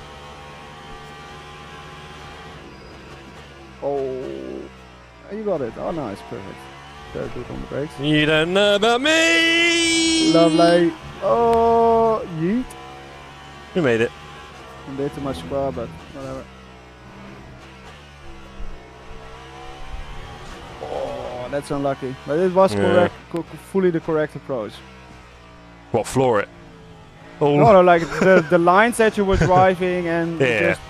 Oh, you got it. Oh, nice, perfect. Very good on the brakes. You don't know about me! Lovely. Oh, yeet. We made it. A bit too much bar, but whatever. Oh, that's unlucky. But it was correct, fully the correct approach. What, floor it? Oh, No, like the lines that you were driving and Yeah. just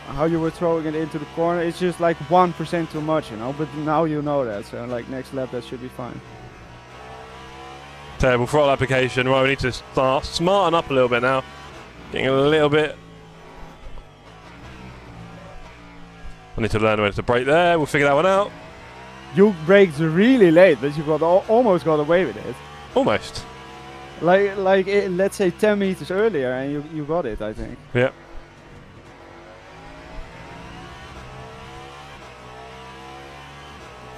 how you were throwing it into the corner, it's just like 1% too much, you know. But now you know that, so like next lap that should be fine. terrible throttle application. Right, we need to start smarten up a little bit now. Getting a little bit. I need to learn when to brake there. We'll figure that one out. You braked really late, but you got almost got away with it. Almost. Like let's say 10 meters earlier, and you got it, I think. Yeah.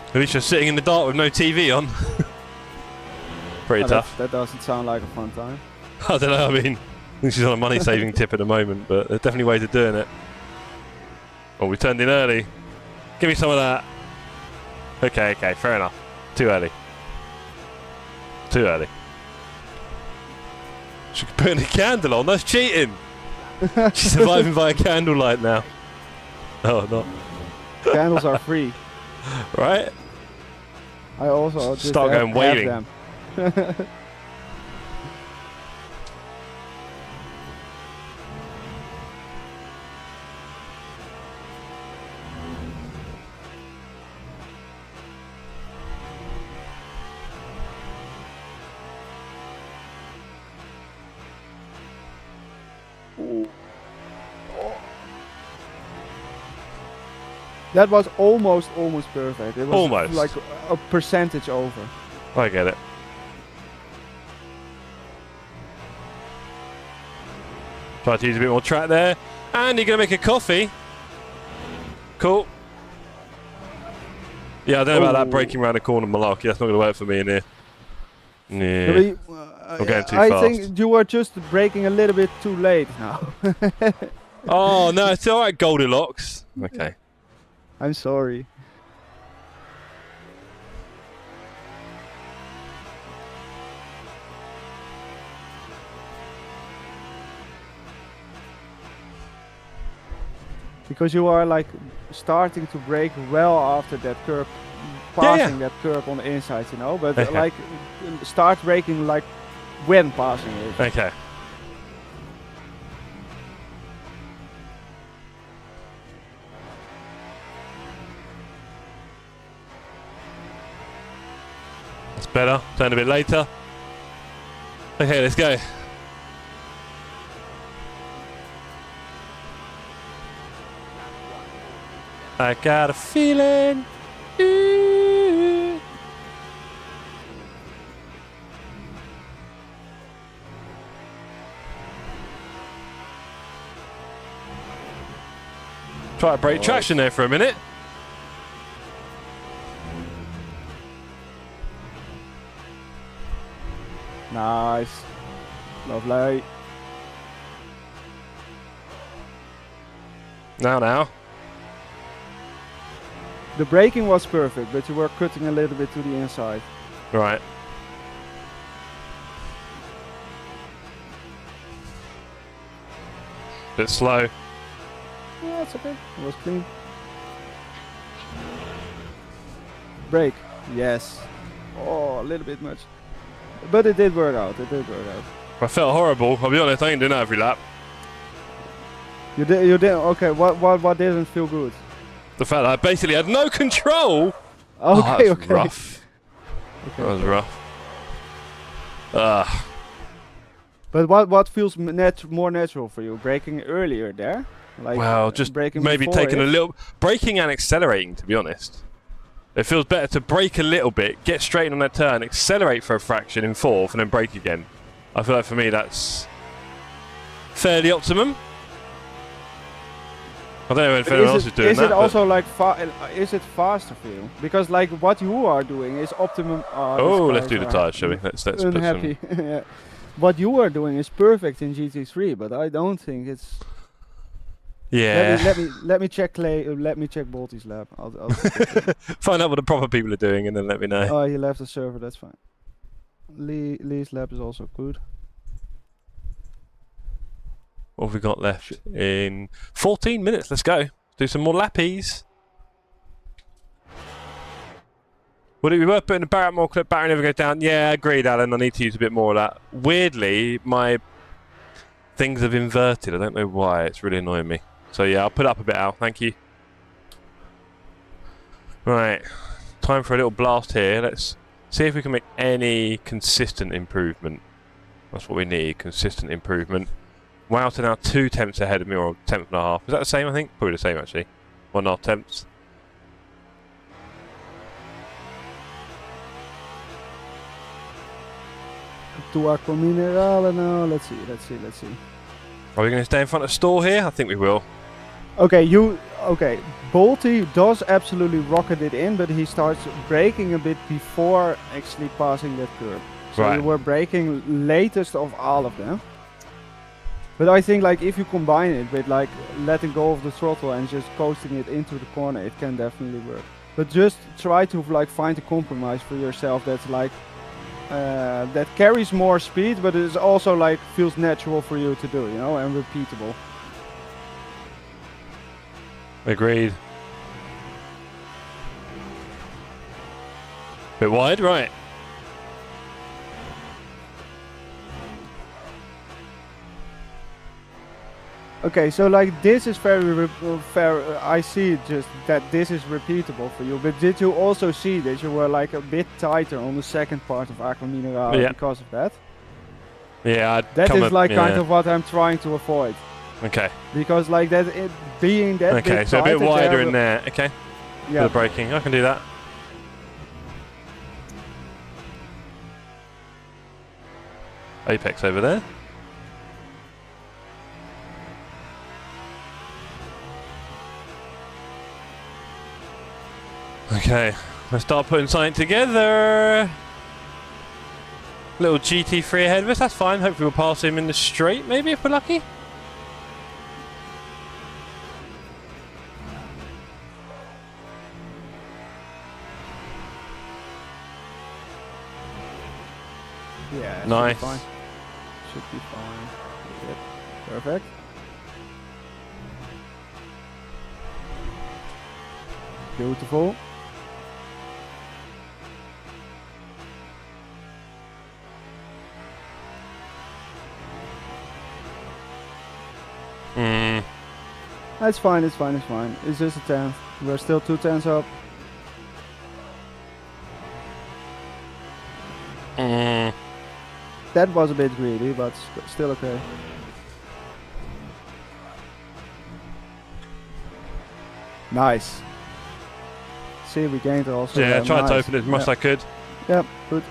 At least you're sitting in the dark with no TV on. Pretty tough. That doesn't sound like a fun time. I don't know, I mean, I think she's on a money-saving tip at the moment, but there's definitely ways of doing it. Oh, we turned in early. Give me some of that. Okay, fair enough. Too early. Too early. She could put a candle on, that's cheating! She's surviving by a candlelight now. No, not. Candles are free. Right? I also just start going waiting. them. That was almost perfect. It was almost like a percentage over. I get it. Try to use a bit more track there. And you're going to make a coffee. Cool. Yeah, I don't know about that braking around the corner malarkey. That's not going to work for me in here. Yeah. I'm going too fast. I think you were just braking a little bit too late now. Oh, no, it's alright, Goldilocks. Okay. I'm sorry. Because you are like starting to brake well after that curb, passing that curb on the inside, you know, but like start braking like when passing it. Okay. That's better. Turn a bit later. Okay, let's go. I got a feeling. Ooh. Try to break traction there for a minute. Nice. Lovely. Now. The braking was perfect, but you were cutting a little bit to the inside. Right. Bit slow. Yeah, it's okay. It was clean. Brake. Yes. Oh, a little bit much. But it did work out. I felt horrible. I'll be honest, I ain't doing that every lap. You did. Okay. What didn't feel good? The fact that I basically had no control. Okay. That was rough. Okay. That was rough. But what feels more natural for you? Braking earlier there? Like well, just maybe taking a little braking and accelerating. To be honest, it feels better to brake a little bit, get straight on that turn, accelerate for a fraction in fourth, and then brake again. I feel like for me that's fairly optimum. I don't know if anyone else is doing that. Is it also like is it faster for you? Because like what you are doing is optimum. Oh, let's do the tires, shall we? Let's unhappy. put some... Yeah. What you are doing is perfect in GT3, but I don't think it's. Yeah. Let me check Clay. Let me check Balti's lab. I'll find out what the proper people are doing, and then let me know. Oh, he left the server. That's fine. Lee's lab is also good. What have we got left? In 14 minutes. Let's go. Do some more lappies. Would it be worth putting the barrel more clip? Battery never goes down. Yeah, agreed, Alan. I need to use a bit more of that. Weirdly, my things have inverted. I don't know why. It's really annoying me. So yeah, I'll put up a bit, Al. Thank you. Right. Time for a little blast here. Let's see if we can make any consistent improvement. That's what we need. Consistent improvement. Wow, to now 2 tenths ahead of me, or 10th and a half. Is that the same, I think? Probably the same, actually. 1.5 tenths. To Aqua Minerale now. Let's see. Are we going to stay in front of store here? I think we will. Okay, Balti does absolutely rocket it in, but he starts braking a bit before actually passing that curb. So Right. you were braking latest of all of them. But I think like if you combine it with like letting go of the throttle and just coasting it into the corner, it can definitely work. But just try to like find a compromise for yourself that's like that carries more speed, but is also like feels natural for you to do, you know, and repeatable. Agreed. Bit wide, right? Okay, so like this is very fair. I see just that this is repeatable for you. But did you also see that you were like a bit tighter on the second part of Aqua Minerale because of that? Yeah, That is like kind of what I'm trying to avoid. Okay. Because like that, it being that Okay, bit so a bit tighter wider there, in there. Okay. yeah. For the braking, I can do that. Apex over there. Okay, let's start putting something together. Little GT3 ahead of us, that's fine. Hopefully we'll pass him in the straight, maybe, if we're lucky. Yeah, nice. Should be fine. Should be fine. Yep. Perfect. Beautiful. It's fine, it's fine, it's fine. It's just a 10th. We're still 2 tenths up. That was a bit greedy, but still okay. Nice. See, we gained also. Yeah, I tried nice. to open it as much as I could. Yep, good.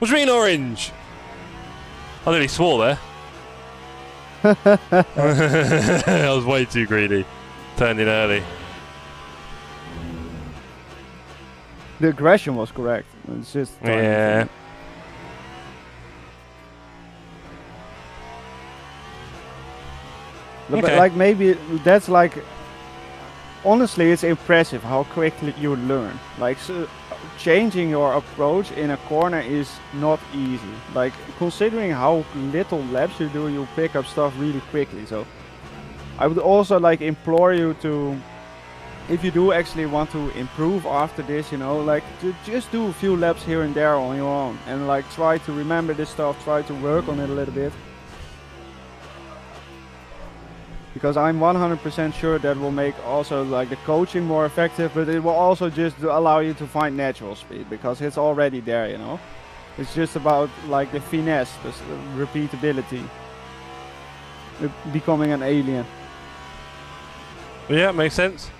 Was green orange? I nearly swore there. I was way too greedy. Turned in early. The aggression was correct. It's just Yeah. But Okay. like maybe that's like honestly it's impressive how quickly you learn. Like so changing your approach in a corner is not easy. Like considering how little laps you do, you pick up stuff really quickly. So I would also like implore you to, if you do actually want to improve after this, you know, like to just do a few laps here and there on your own and like try to remember this stuff, try to work on it a little bit. Because I'm 100% sure that will make also like the coaching more effective, but it will also just allow you to find natural speed because it's already there, you know. It's just about like the finesse, the repeatability, becoming an alien. Yeah, makes sense.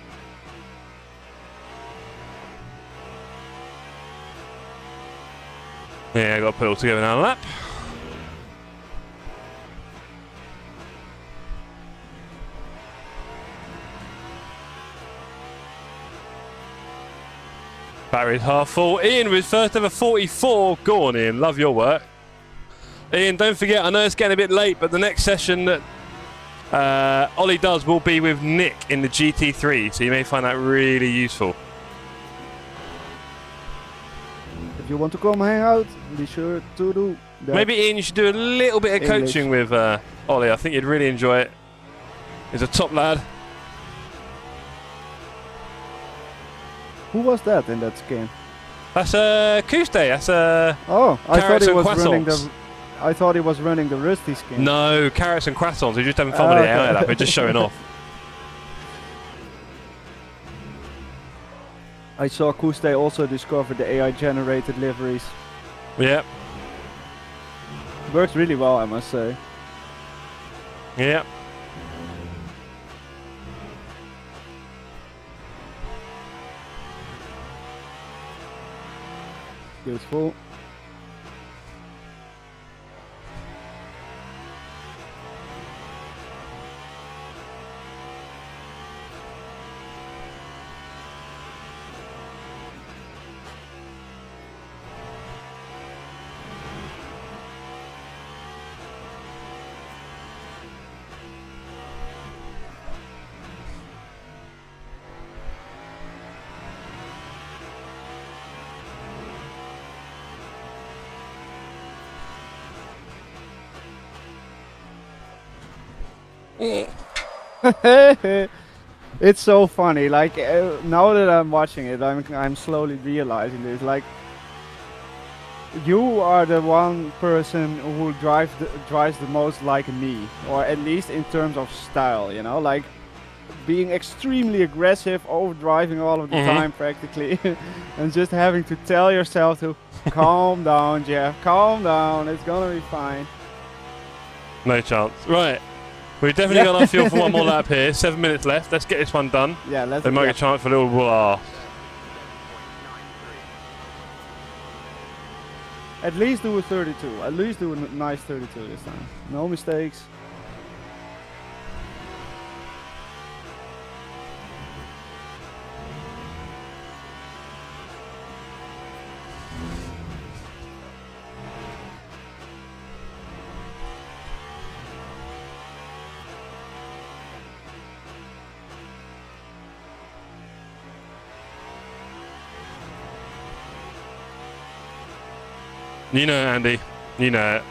Yeah, I got to put it all together now on a lap. Battery's half full. Ian with first ever 44. Go on, Ian. Love your work. Ian, don't forget, I know it's getting a bit late, but the next session that Ollie does will be with Nick in the GT3, so you may find that really useful. If you want to come hang out, be sure to do that. Maybe, Ian, you should do a little bit of coaching with Ollie. I think you'd really enjoy it. He's a top lad. Who was that in that skin? That's Kuste. That's Oh, I thought carrots he and was running croissants. the. I thought he was running the Rusty skin. No, carrots and croissants. We're just having fun with the AI lap. We're just showing off. I saw Kuste also discover the AI generated liveries. Yep. Works really well, I must say. Yep. Beautiful. It's so funny. Like now that I'm watching it, I'm slowly realizing this. Like you are the one person who drives the most like me, or at least in terms of style. You know, like being extremely aggressive, overdriving all of the time practically, and just having to tell yourself to calm down, Jeff. Calm down. It's gonna be fine. No chance. Right. We've definitely got enough fuel for one more lap here. 7 minutes left. Let's get this one done. Yeah, let's. Then might get a chance for a little blast. At least do a 32. At least do a nice 32 this time. No mistakes. You know it, Andy. You know it.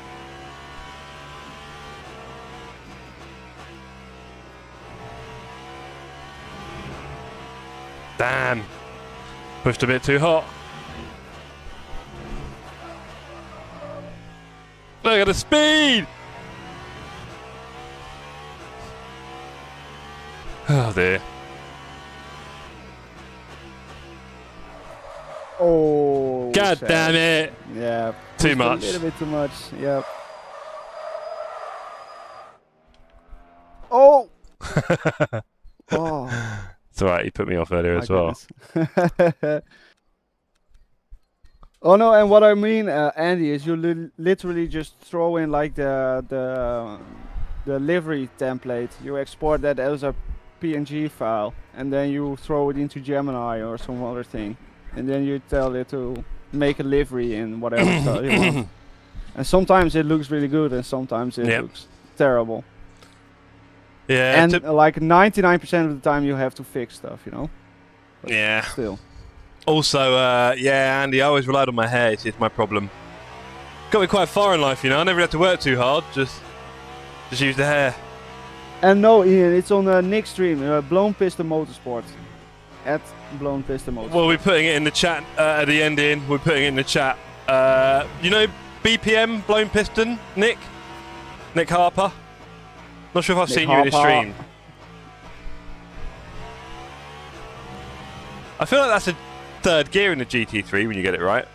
Damn. Pushed a bit too hot. Look at the speed! Oh dear. Oh. God sad. damn it! Yeah. Too much. A little bit too much. Yep. Oh. Oh. It's alright, he put me off earlier as well. Oh no, and what I mean, Andy, is you literally just throw in like the livery template. You export that as a PNG file, and then you throw it into Gemini or some other thing, and then you tell it to make a livery in whatever style you want. And sometimes it looks really good, and sometimes it looks terrible. Yeah. And like 99% of the time you have to fix stuff, you know? But yeah. Still. Also, yeah, Andy, I always relied on my hair. It's my problem. Got me quite far in life, you know. I never had to work too hard. Just use the hair. And no, Ian, it's on Nick's stream. Blown Piston Motorsport. At Blown Piston Motorsport. Well, we're putting it in the chat at the end. In we're putting it in the chat. You know, BPM Blown Piston, Nick Harper. Not sure if I've seen you in his stream. I feel like that's a third gear in the GT3 when you get it right.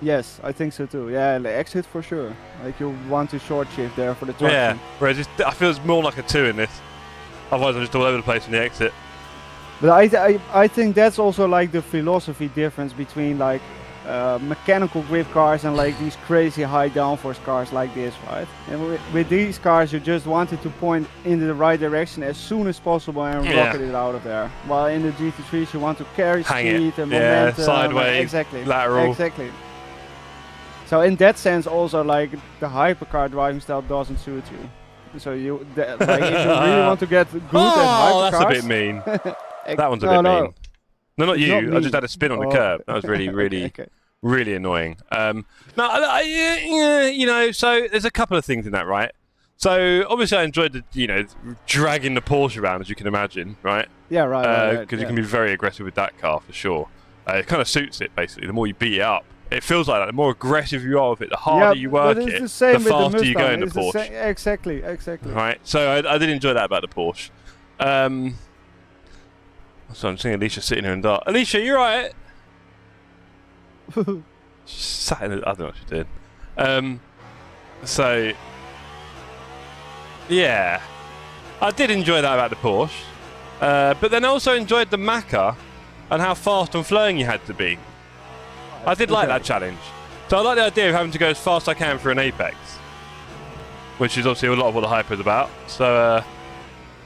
Yes, I think so too. Yeah, the exit for sure. Like you want to short shift there for the traction. Yeah, whereas I feel it's more like a 2 in this. Otherwise I'm just all over the place in the exit. But I think that's also like the philosophy difference between like mechanical grip cars and like these crazy high downforce cars like this, right? And with these cars you just wanted to point in the right direction as soon as possible and rocket it out of there. While in the GT3s you want to carry speed and momentum. Sideways, exactly, lateral. Exactly. So in that sense also like the hypercar driving style doesn't suit you. So you like if you really want to get good at hypercars. Oh, that's a bit mean. That one's a bit mean. No, not you. Not I just had a spin on the curb. That was really, really, really annoying. You know, so there's a couple of things in that, right? So obviously I enjoyed the, you know, dragging the Porsche around, as you can imagine, right? Yeah, right. Because you can be very aggressive with that car for sure. It kind of suits it basically. The more you beat it up, it feels like that. The more aggressive you are with it, the harder you work it, the same the with faster the you go in the Mustang. Porsche. Exactly. Right. So I did enjoy that about the Porsche. So I'm seeing Alicia sitting here in dark. Alicia, you're right. She sat in the, I don't know what she did. So yeah, I did enjoy that about the Porsche, but then I also enjoyed the Macca and how fast and flowing you had to be. I did like that challenge. So I like the idea of having to go as fast as I can for an Apex, which is obviously a lot of what the hype is about. So.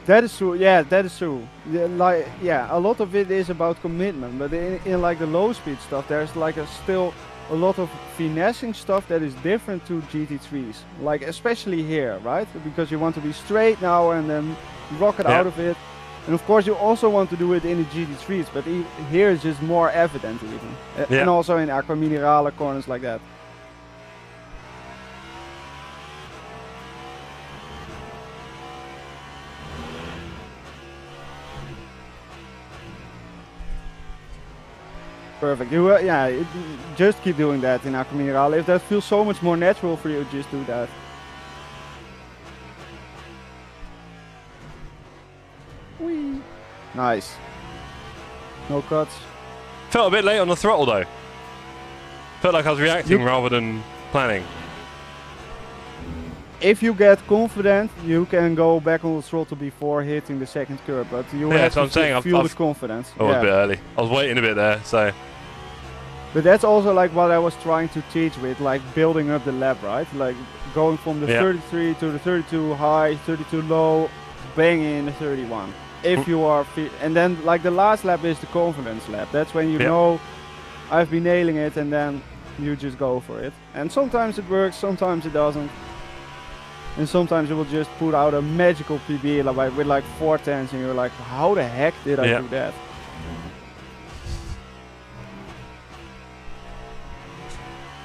That is true. Yeah, that is true. Yeah, a lot of it is about commitment, but in like the low speed stuff, there's like still a lot of finessing stuff that is different to GT3s. Like especially here, right? Because you want to be straight now and then rocket out of it, and of course you also want to do it in the GT3s, but here it's just more evident even, and also in Aqua Minerale corners like that. Perfect. You yeah, just keep doing that in Acquaminerale. If that feels so much more natural for you, just do that. Whee! Nice. No cuts. Felt a bit late on the throttle though. Felt like I was reacting rather than planning. If you get confident, you can go back on the throttle before hitting the second curve, but you have so I'm saying to feel the confidence. I was a bit early. I was waiting a bit there, so. But that's also like what I was trying to teach with, like building up the lap, right? Like going from the 33 to the 32 high, 32 low, banging in the 31. If you are, and then like the last lap is the confidence lap. That's when you know I've been nailing it, and then you just go for it. And sometimes it works, sometimes it doesn't. And sometimes it will just put out a magical PB like, with like 410s, and you're like, how the heck did I do that?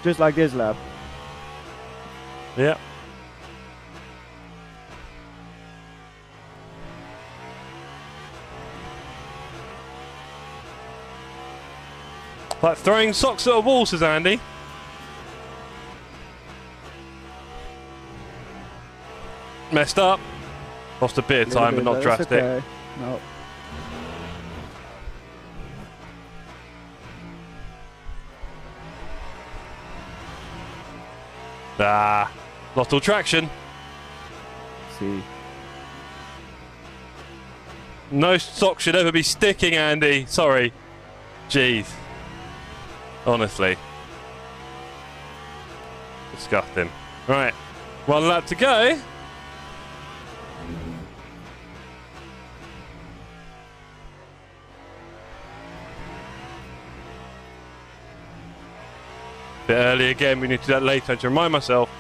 Just like this lap. Yeah. Like throwing socks at a wall, says Andy. Messed up. Lost a bit of time, but not drastic. Okay. No. Ah, lost all traction. See. No sock should ever be sticking, Andy. Sorry. Jeez. Honestly. Disgusting. Right. One lap to go. Bit early again, we need to do that later to remind myself.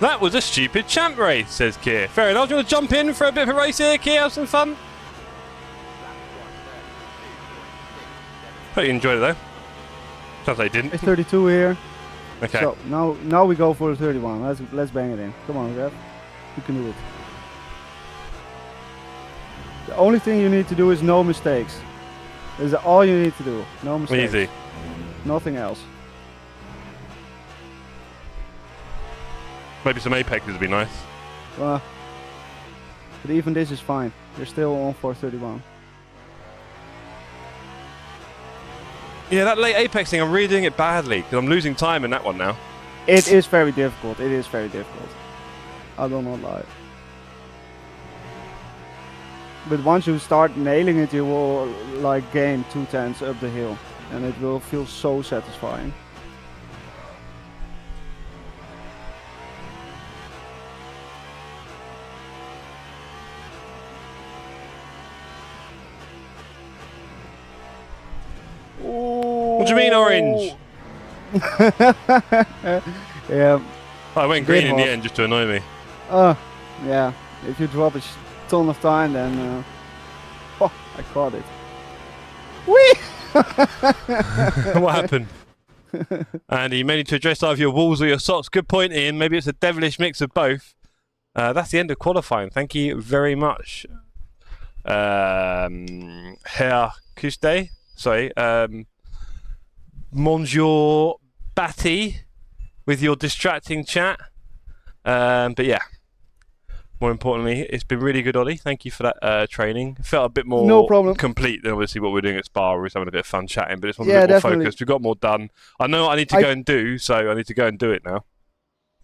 That was a stupid champ race, says Keir. Fair enough. Do you want to jump in for a bit of a race here, Keir? Have some fun? Hope you enjoyed it though. Sounds like you didn't. It's 32 here. Okay. So now we go for the 31. Let's bang it in. Come on, Rev. You can do it. The only thing you need to do is no mistakes. That's all you need to do. No mistakes. Easy. Nothing else. Maybe some apexes would be nice. But even this is fine. You're still on for 31. Yeah, that late apex thing, I'm really doing it badly because I'm losing time in that one now. It is very difficult. It is very difficult. I will not lie. But once you start nailing it, you will like gain 2/10 up the hill, and it will feel so satisfying. What do you mean orange? Yeah. I went green in the end just to annoy me. Yeah. If you drop a ton of time, then oh, I caught it. Whee! What happened? And you may need to address either your walls or your socks. Good point, Ian. Maybe it's a devilish mix of both. That's the end of qualifying. Thank you very much, Herr Kuste. Sorry, Monsieur Batty, with your distracting chat. But yeah, more importantly, it's been really good, Ollie. Thank you for that training. It felt a bit more complete than obviously what we're doing at Spa, where we're having a bit of fun chatting, but it's a bit more focused. We got more done. I know what I need to go and do, so I need to go and do it now.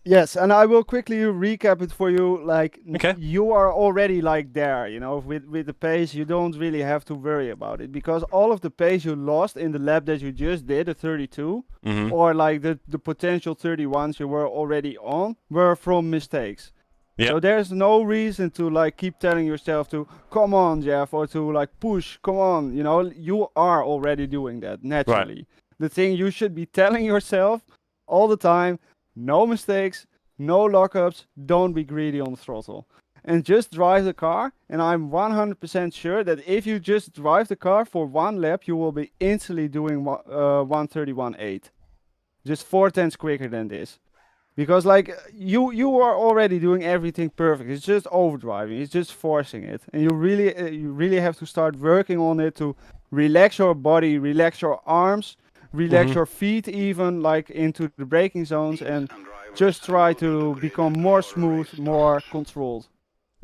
Yes, and I will quickly recap it for you. Like, okay. You are already like there, you know, with the pace, you don't really have to worry about it, because all of the pace you lost in the lap that you just did, the 32, or like the potential 31s you were already on, were from mistakes. Yep. So there's no reason to like keep telling yourself to come on, Jeff, or to like push, come on, you know, you are already doing that naturally. Right. The thing you should be telling yourself all the time: no mistakes, no lockups, don't be greedy on the throttle. And just drive the car, and I'm 100% sure that if you just drive the car for one lap, you will be instantly doing 131.8. Just 4/10 quicker than this. Because like you are already doing everything perfect. It's just overdriving. It's just forcing it. And you really have to start working on it to relax your body, relax your arms, relax Mhm. your feet even, like into the braking zones, and just try to become more smooth, more controlled.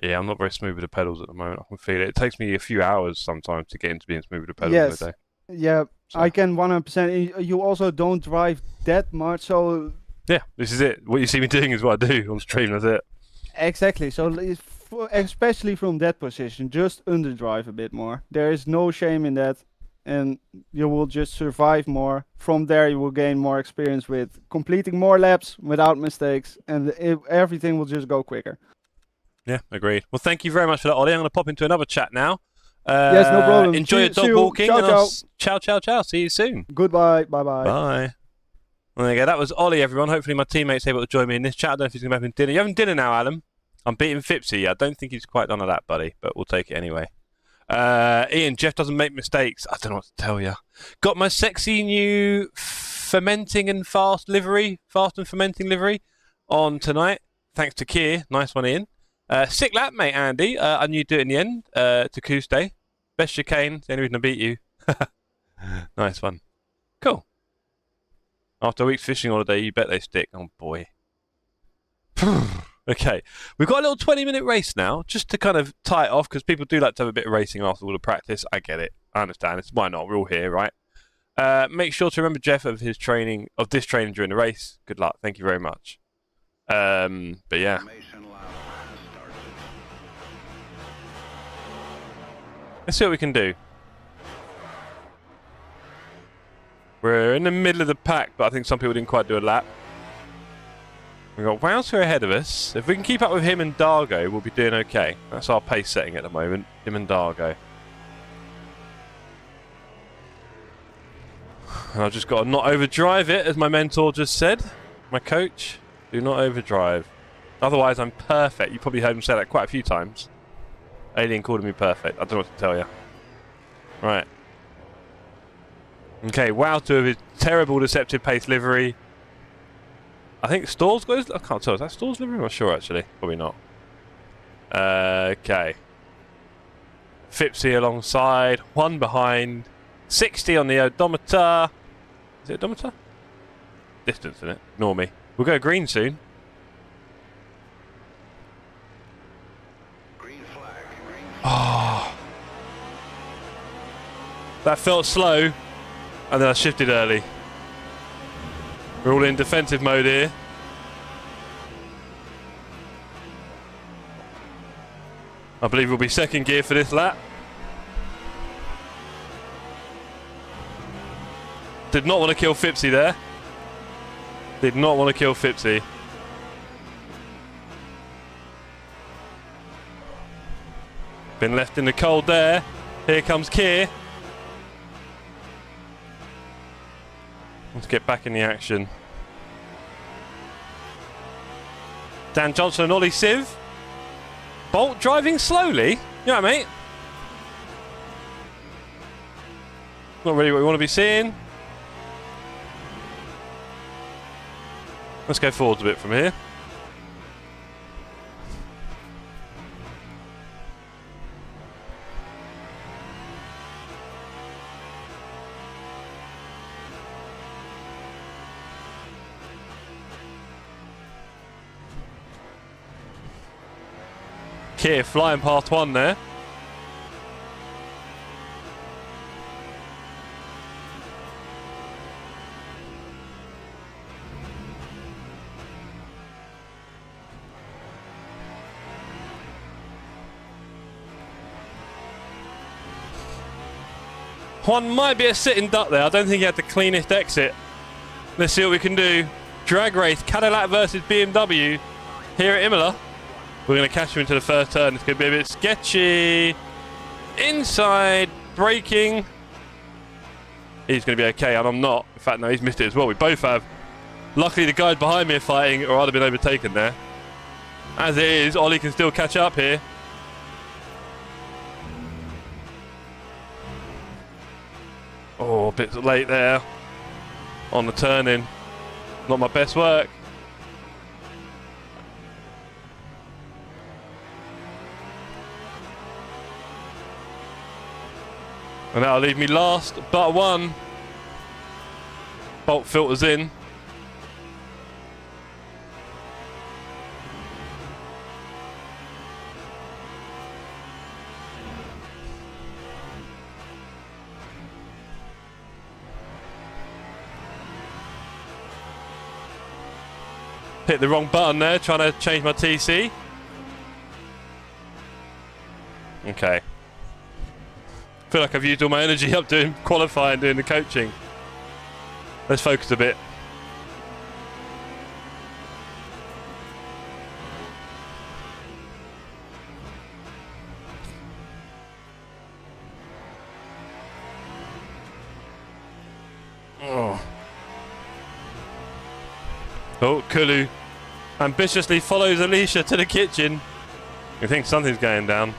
Yeah, I'm not very smooth with the pedals at the moment. I can feel it. It takes me a few hours sometimes to get into being smooth with the pedals in a Yes. day. Yeah, So. I can 100%. You also don't drive that much, so Yeah, this is it. What you see me doing is what I do on stream. That's it. exactly. So especially from that position, just underdrive a bit more. There is no shame in that, and you will just survive more. From there, you will gain more experience with completing more laps without mistakes, and everything will just go quicker. Yeah, agreed. Well, thank you very much for that, Ollie. I'm going to pop into another chat now. Yes, no problem. Enjoy your See dog you. walking. Ciao, and ciao. Ciao, ciao, ciao. See you soon. Goodbye. Bye, bye. Bye. Well, there you go. That was Ollie, everyone. Hopefully my teammate's able to join me in this chat. I don't know if he's going to be having dinner. You having dinner now, Adam? I'm beating Fipsy. I don't think he's quite done of that, buddy, but we'll take it anyway. Ian, Jeff doesn't make mistakes. I don't know what to tell you. Got my sexy new fermenting and fast and fermenting livery on tonight. Thanks to Keir. Nice one, Ian. Sick lap, mate, Andy. I knew you'd do it in the end. To Kuste. Best chicane. It's the only reason I beat you. Nice one. Cool. After a week's fishing holiday, you bet they stick. Oh, boy. Okay. We've got a little 20-minute race now, just to kind of tie it off, because people do like to have a bit of racing after all the practice. I get it. I understand. It's why not? We're all here, right? Make sure to remember Jeff of this training during the race. Good luck. Thank you very much. But yeah. Let's see what we can do. We're in the middle of the pack, but I think some people didn't quite do a lap. We've got Wowzer ahead of us. If we can keep up with him and Dargo, we'll be doing okay. That's our pace setting at the moment, him and Dargo. And I've just got to not overdrive it, as my mentor just said. My coach, do not overdrive. Otherwise, I'm perfect. You probably heard him say that quite a few times. Alien called me perfect. I don't know what to tell you. Right. Okay, Wowzer with his terrible deceptive pace livery. I think Stor's got his... I can't tell. Is that Stor's livery? I'm not sure, actually. Probably not. Okay. Fipsy alongside. One behind. 60 on the odometer. Is it odometer? Distance, isn't it? Ignore me. We'll go green soon. Green flag. Green flag. Oh. That felt slow. And then I shifted early. We're all in defensive mode here. I believe we'll be second gear for this lap. Did not want to kill Fipsy there. Did not want to kill Fipsy. Been left in the cold there. Here comes Keir. Let's get back in the action. Dan Johnson and Ollie Siv. Bolt driving slowly. You know what, mate? Not really what we want to be seeing. Let's go forwards a bit from here. Keir flying past one there. One might be a sitting duck there. I don't think he had the cleanest exit. Let's see what we can do. Drag race, Cadillac versus BMW here at Imola. We're going to catch him into the first turn. It's going to be a bit sketchy. Inside, braking. He's going to be okay, and I'm not. In fact, no, he's missed it as well. We both have. Luckily, the guys behind me are fighting, or I'd have been overtaken there. As it is, Ollie can still catch up here. Oh, a bit late there on the turn-in. Not my best work. And that'll leave me last, but one. Bolt filters in. Hit the wrong button there, trying to change my TC. Okay. Feel like I've used all my energy up doing qualifying, doing the coaching. Let's focus a bit. Oh, Kulu ambitiously follows Alicia to the kitchen. I think something's going down.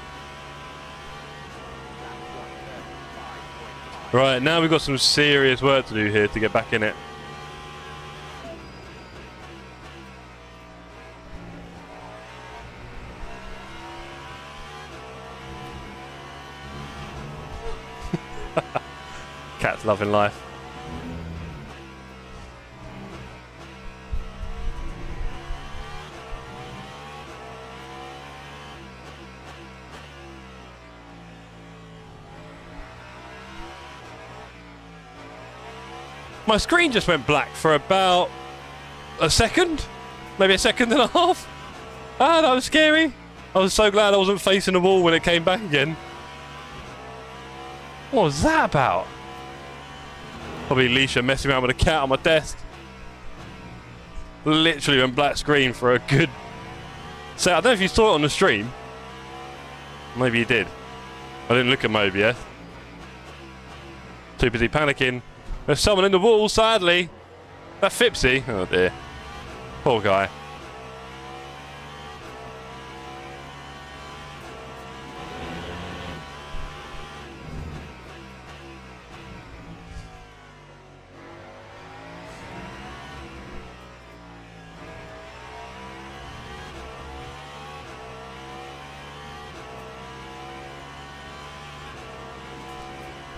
Right, now we've got some serious work to do here to get back in it. Cat's loving life. My screen just went black for about a second, maybe a second and a half. Ah, that was scary. I was so glad I wasn't facing the wall when it came back again. What was that about? Probably Alicia messing around with a cat on my desk. Literally went black screen for a good... So I don't know if you saw it on the stream. Maybe you did. I didn't look at my OBS. Too busy panicking. There's someone in the wall, sadly. That Fipsy. Oh dear. Poor guy.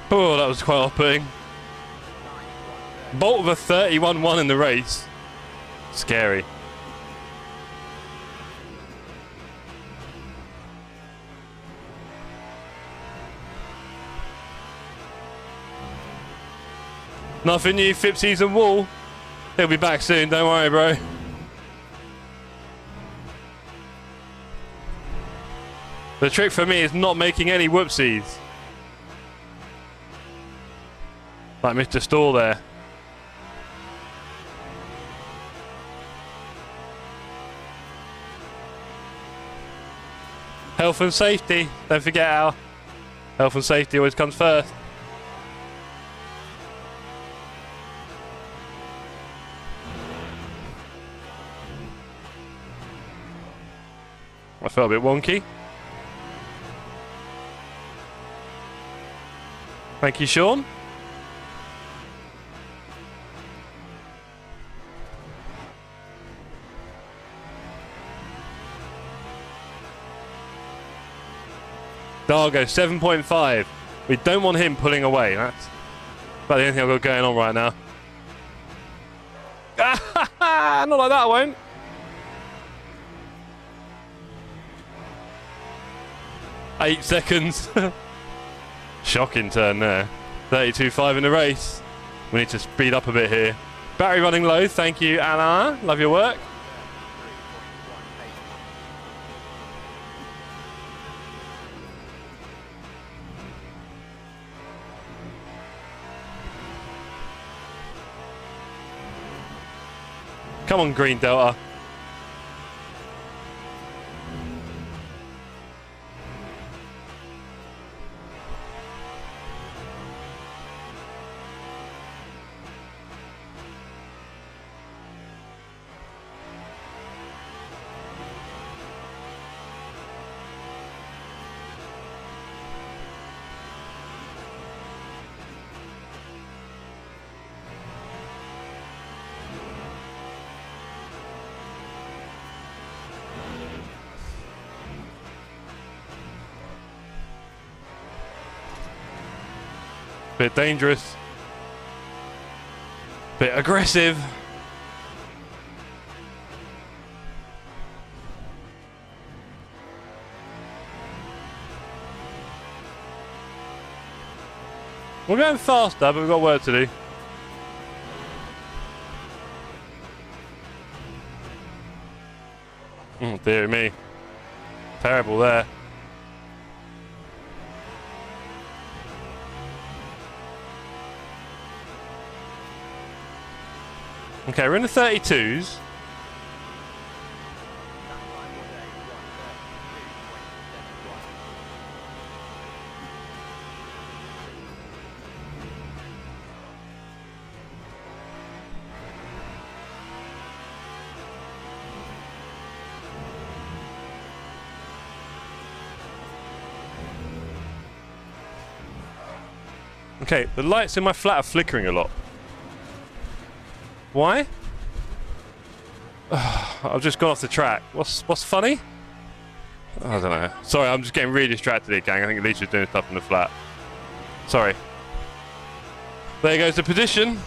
Oh, that was quite off-putting. Bolt with a 31-1 in the race. Scary. Nothing new, Fipsies and Wall. He'll be back soon, don't worry, bro. The trick for me is not making any whoopsies. Like Mr. Stall there. Health and safety. Don't forget our health and safety always comes first. I felt a bit wonky. Thank you, Sean. Dargo, 7.5. We don't want him pulling away. That's about the only thing I've got going on right now. Not like that, I won't. Eight seconds. Shocking turn there. 32.5 in the race. We need to speed up a bit here. Battery running low. Thank you, Anna. Love your work. Come on, Green Delta. Bit dangerous. Bit aggressive. We're going faster, but we've got work to do. Dear me. Terrible there. Okay, we're in the 32s. Okay, the lights in my flat are flickering a lot. Why? I've just gone off the track. What's funny? I don't know. Sorry, I'm just getting really distracted here, gang. I think Alicia's doing stuff in the flat. Sorry. There goes the position.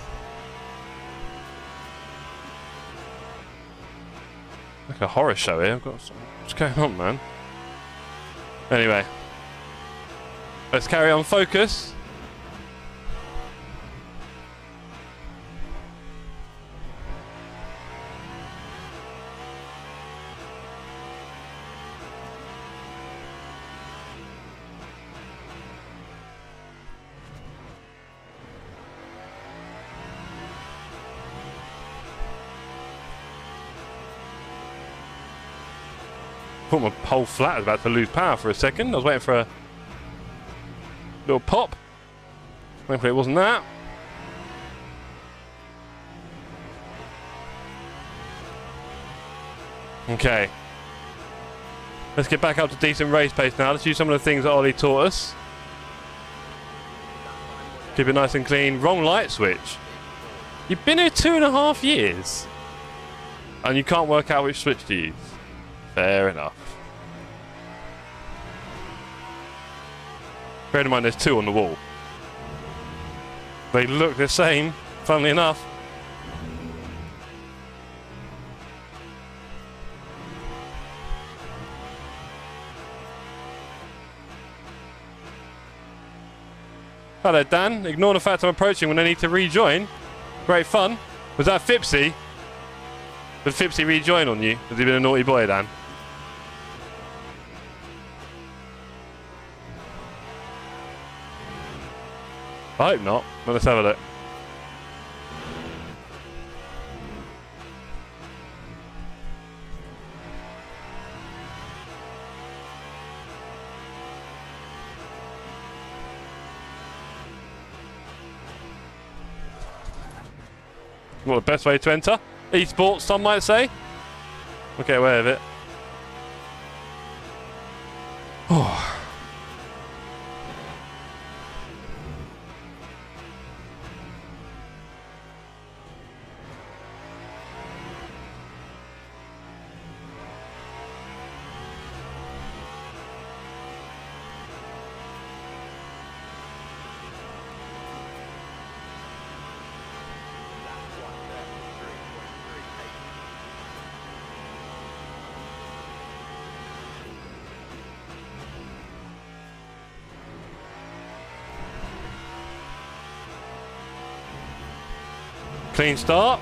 Like a horror show here. What's going on, man? Anyway. Let's carry on focus. Thought my whole flat was about to lose power for a second. I was waiting for a little pop. Thankfully it wasn't that. Okay. Let's get back up to decent race pace now. Let's use some of the things that Ollie taught us. Keep it nice and clean. Wrong light switch. You've been here 2.5 years. And you can't work out which switch to use. Fair enough. Bear in mind there's 2 on the wall. They look the same, funnily enough. Hello Dan, ignore the fact I'm approaching when I need to rejoin. Great fun. Was that Fipsy? Did Fipsy rejoin on you? Has he been a naughty boy, Dan? I hope not. Well, let's have a look. What, the best way to enter? Esports, some might say. We'll get away with it. Oh. Clean start.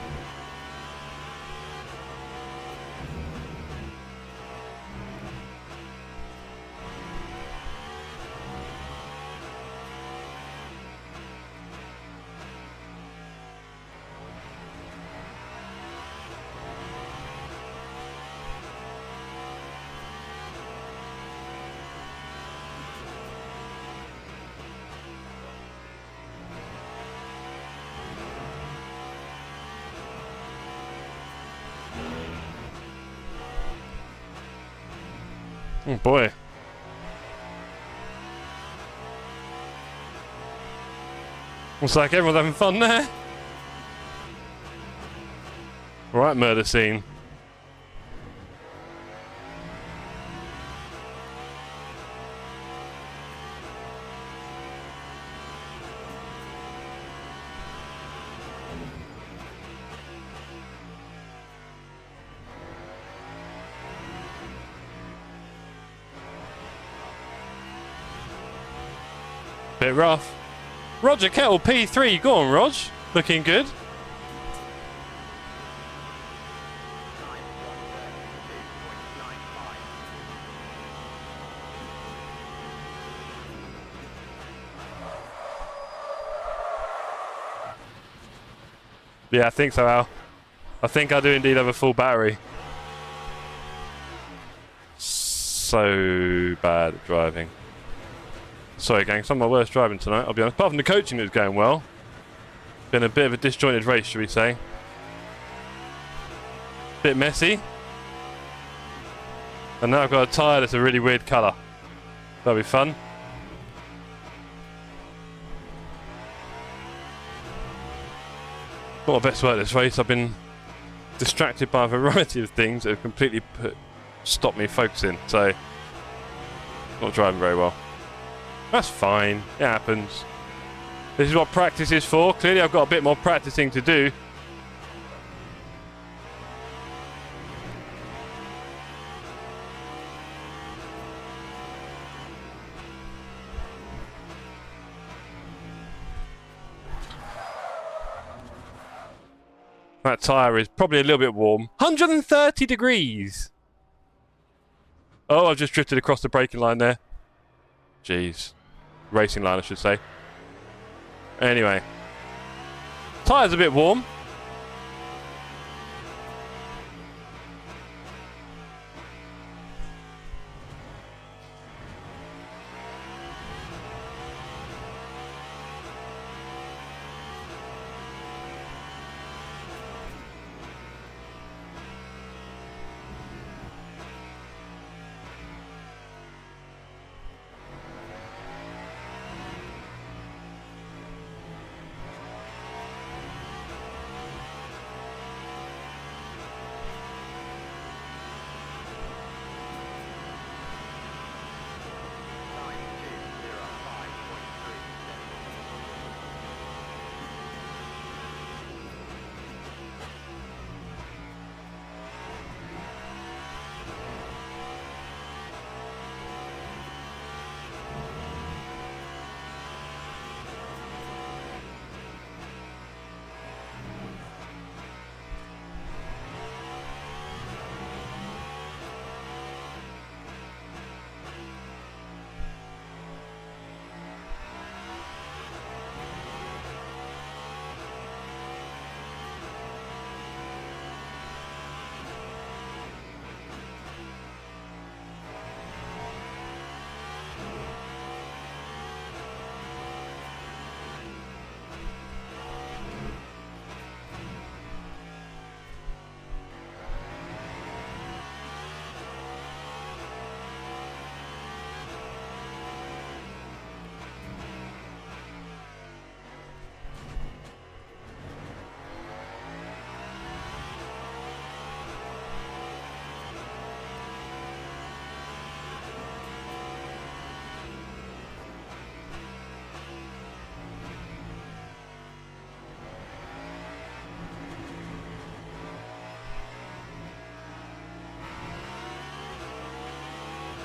Oh boy. Looks like everyone's having fun there. Right, murder scene. bit rough. Roger Kettle P3, go on, Rog. Looking good. Yeah, I think so, Al. I think I do indeed have a full battery. So bad at driving. Sorry, gang, some of my worst driving tonight, I'll be honest. Apart from the coaching, it was going well. Been a bit of a disjointed race, should we say. Bit messy. And now I've got a tyre that's a really weird colour. That'll be fun. Not my best work this race. I've been distracted by a variety of things that have completely stopped me focusing. So, not driving very well. That's fine. It happens. This is what practice is for. Clearly, I've got a bit more practicing to do. That tyre is probably a little bit warm. 130 degrees! Oh, I've just drifted across the braking line there. Jeez. Racing line, I should say. Anyway. Tyre's a bit warm.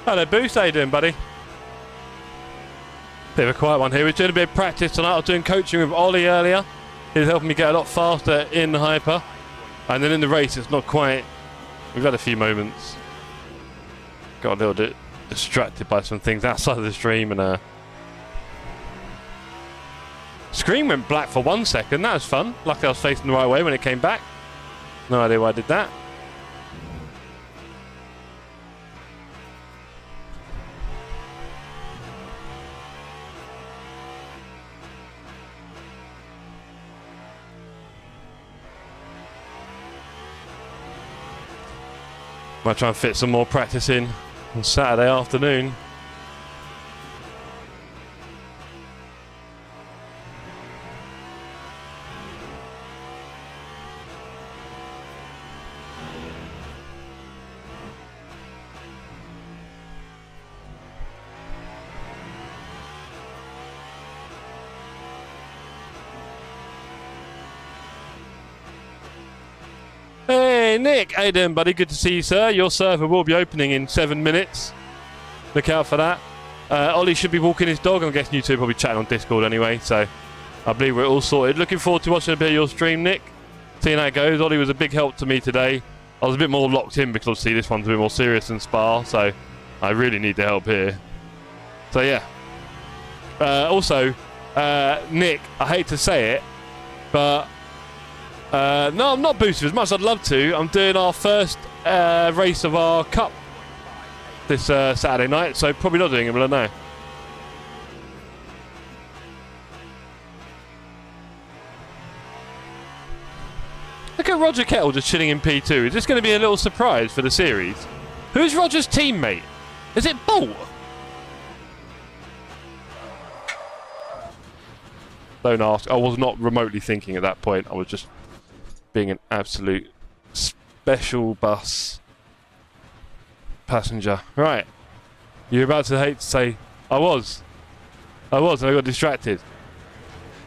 Hello, Boost. How you doing, buddy? Bit of a quiet one here. We're doing a bit of practice tonight. I was doing coaching with Ollie earlier. He was helping me get a lot faster in hyper. And then in the race, it's not quite... We've had a few moments. Got a little bit distracted by some things outside of the stream, and screen went black for 1 second. That was fun. Luckily I was facing the right way when it came back. No idea why I did that. Might try and fit some more practice in on Saturday afternoon. Hey Nick, how you doing, buddy? Good to see you, sir. Your server will be opening in 7 minutes. Look out for that. Ollie should be walking his dog. I'm guessing you two are probably chatting on Discord anyway, so I believe we're all sorted. Looking forward to watching a bit of your stream, Nick. Seeing how it goes. Ollie was a big help to me today. I was a bit more locked in because obviously this one's a bit more serious than Spa, so I really need the help here. So yeah. Also, Nick, I hate to say it, but no, I'm not boosted as much as I'd love to. I'm doing our first race of our cup this Saturday night, so probably not doing it, but I don't know. Look at Roger Kettle just chilling in P2. Is this going to be a little surprise for the series? Who's Roger's teammate? Is it Bolt? Don't ask. I was not remotely thinking at that point. I was just being an absolute special bus passenger. Right. You're about to hate to say, I was, and I got distracted.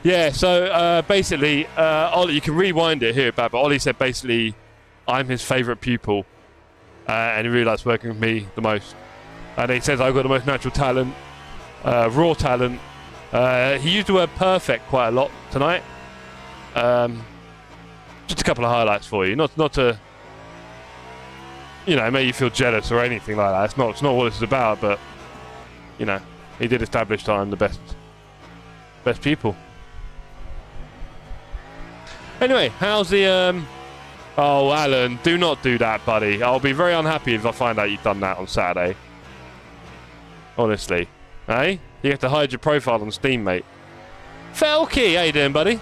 Yeah, so basically, Ollie, you can rewind it here, but Ollie said basically, I'm his favourite pupil, and he really likes working with me the most. And he says I've got the most natural talent, raw talent. He used the word perfect quite a lot tonight. Just a couple of highlights for you, not to, you know, make you feel jealous or anything like that. It's not what this is about, but you know, he did establish that I'm the best pupil. Anyway, how's the oh, Alan, do not do that, buddy. I'll be very unhappy if I find out you've done that on Saturday. Honestly. Hey? You have to hide your profile on Steam, mate. Felky, how you doing, buddy?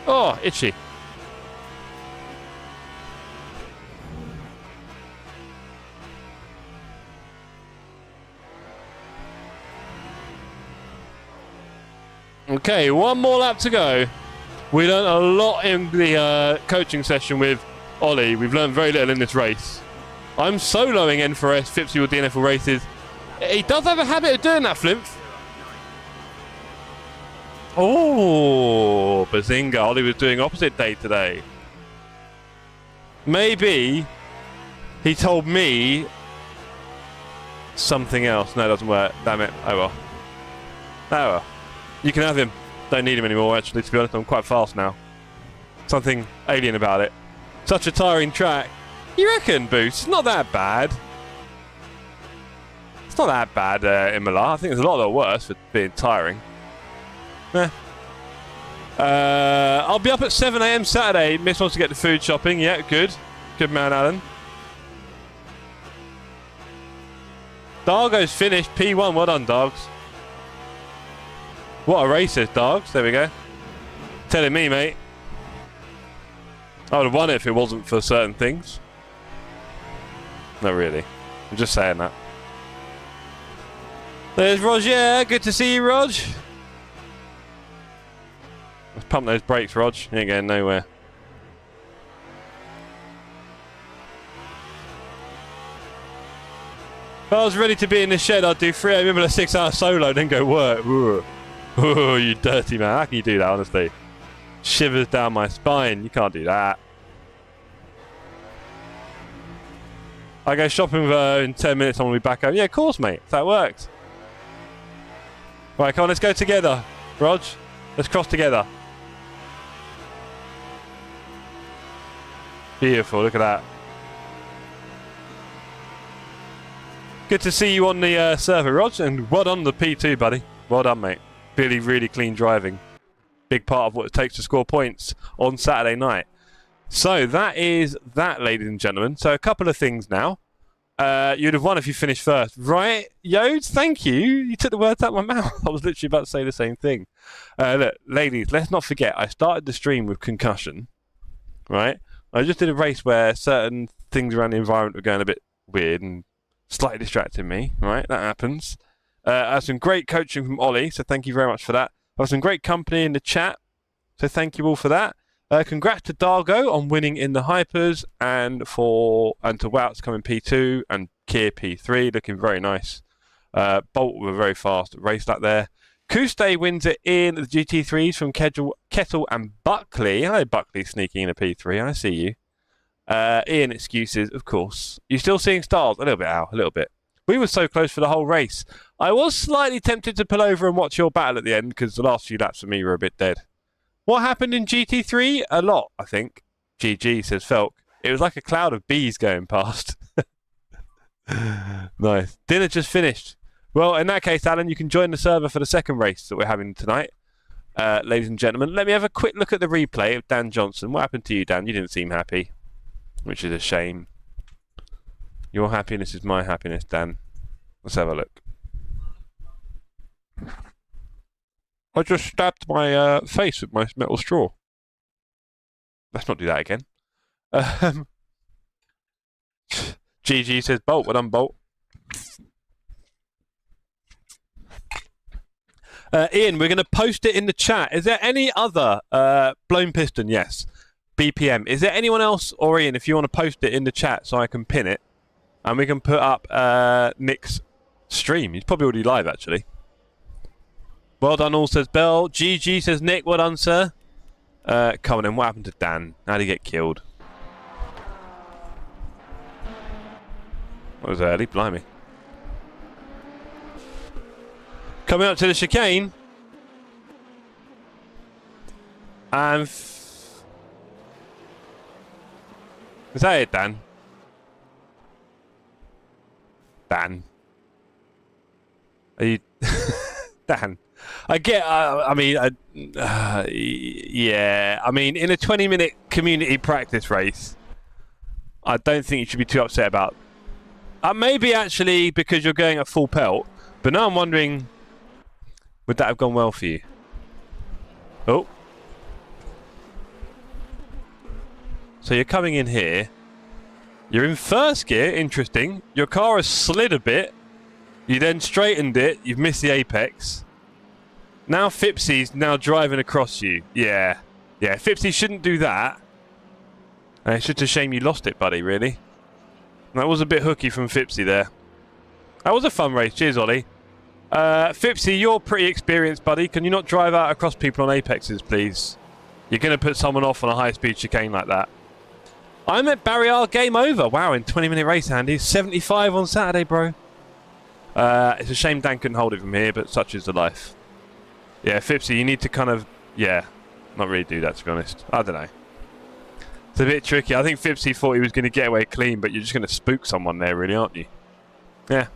Oh, itchy. Okay, one more lap to go. We learned a lot in the coaching session with Ollie. We've learned very little in this race. I'm soloing N4S, Fipsy with DNFL races. He does have a habit of doing that, Flimp. Oh, Bazinga. Ollie was doing opposite day today. Maybe he told me something else. No, it doesn't work. Damn it. Oh well. Oh well. You can have him. Don't need him anymore, actually, to be honest. I'm quite fast now. Something alien about it. Such a tiring track. You reckon, Boost? It's not that bad. It's not that bad, Imola. I think there's a lot worse for being tiring. I'll be up at 7 AM Saturday. Miss wants to get the food shopping. Yeah, good. Good man, Alan. Dargo's finished. P1. Well done, Dogs. What a race is, Dogs. There we go. Telling me, mate. I would have won it if it wasn't for certain things. Not really. I'm just saying that. There's Roger. Good to see you, Rog. Let's pump those brakes, Rog. You ain't going nowhere. If I was ready to be in the shed, I'd do 3 AM, a 6-hour solo, then go work. Ooh. Oh, you dirty man. How can you do that, honestly? Shivers down my spine. You can't do that. I go shopping with her in 10 minutes. I'm going to be back home. Yeah, of course, mate. That works. Right, come on. Let's go together. Rog, let's cross together. Beautiful. Look at that. Good to see you on the server, Rog. And well done the P2, buddy. Well done, mate. Really, really clean driving. Big part of what it takes to score points on Saturday night. So that is that, ladies and gentlemen. So a couple of things now. You'd have won if you finished first. Right, Yodes? Thank you. You took the words out of my mouth. I was literally about to say the same thing. Look, ladies, let's not forget, I started the stream with concussion. Right? I just did a race where certain things around the environment were going a bit weird and slightly distracting me. Right? That happens. I had some great coaching from Ollie, so thank you very much for that. I have some great company in the chat, so thank you all for that. Congrats to Dargo on winning in the Hypers, and to Wouts coming P2 and Kier P3, looking very nice. Bolt were very fast race lap there. Kuste wins it in the GT3s from Kettle and Buckley. Hello, Buckley, sneaking in a P3. I see you. Ian, excuses, of course. You still seeing stars? A little bit, Al, a little bit. We were so close for the whole race. I was slightly tempted to pull over and watch your battle at the end because the last few laps for me were a bit dead. What happened in GT3? A lot, I think. GG, says Felk. It was like a cloud of bees going past. Nice. Dinner just finished. Well, in that case, Alan, you can join the server for the second race that we're having tonight. Ladies and gentlemen, let me have a quick look at the replay of Dan Johnson. What happened to you, Dan? You didn't seem happy, which is a shame. Your happiness is my happiness, Dan. Let's have a look. I just stabbed my face with my metal straw. Let's not do that again. GG says Bolt. Well done, Bolt. Ian, we're going to post it in the chat. Is there any other blown piston? Yes. BPM. Is there anyone else, or Ian, if you want to post it in the chat so I can pin it, and we can put up Nick's stream. He's probably already live, actually. Well done, all, says Bell. GG, says Nick. Well done, sir. Come on in. What happened to Dan? How did he get killed? That was early. Blimey. Coming up to the chicane. And... is that it, Dan? Dan. Are you... Dan. I get... yeah. I mean, in a 20-minute community practice race, I don't think you should be too upset about... maybe actually because you're going at full pelt, but now I'm wondering, would that have gone well for you? Oh. So you're coming in here. You're in first gear, interesting. Your car has slid a bit. You then straightened it. You've missed the apex. Now Fipsy's now driving across you. Yeah. Yeah, Fipsy shouldn't do that. And it's just a shame you lost it, buddy, really. That was a bit hooky from Fipsy there. That was a fun race. Cheers, Ollie. Fipsy, you're pretty experienced, buddy. Can you not drive out across people on apexes, please? You're going to put someone off on a high-speed chicane like that. I'm at Barrier. Game over. Wow, in 20-minute race, Andy. 75 on Saturday, bro. It's a shame Dan couldn't hold it from here, but such is the life. Yeah, Fipsy, you need to kind of... yeah, not really do that, to be honest. I don't know. It's a bit tricky. I think Fipsy thought he was going to get away clean, but you're just going to spook someone there, really, aren't you? Yeah.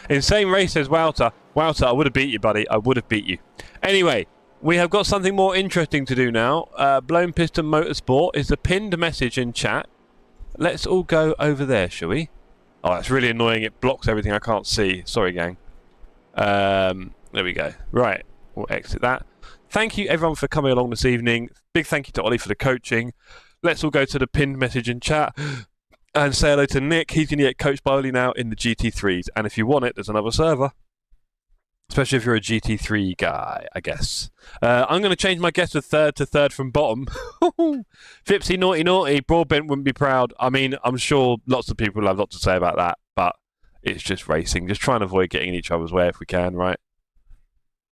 Insane race, says Wouter. Wouter, I would have beat you, buddy. I would have beat you. Anyway, we have got something more interesting to do now. Blown Piston Motorsport is the pinned message in chat. Let's all go over there, shall we? Oh, that's really annoying. It blocks everything I can't see. Sorry, gang. There we go. Right. We'll exit that. Thank you, everyone, for coming along this evening. Big thank you to Ollie for the coaching. Let's all go to the pinned message in chat and say hello to Nick. He's going to get coached by Ollie now in the GT3s. And if you want it, there's another server. Especially if you're a GT3 guy, I guess. I'm going to change my guess of third to third from bottom. Fipsy, naughty, naughty. Broadbent wouldn't be proud. I mean, I'm sure lots of people will have lots to say about that. But it's just racing. Just try and avoid getting in each other's way if we can, right?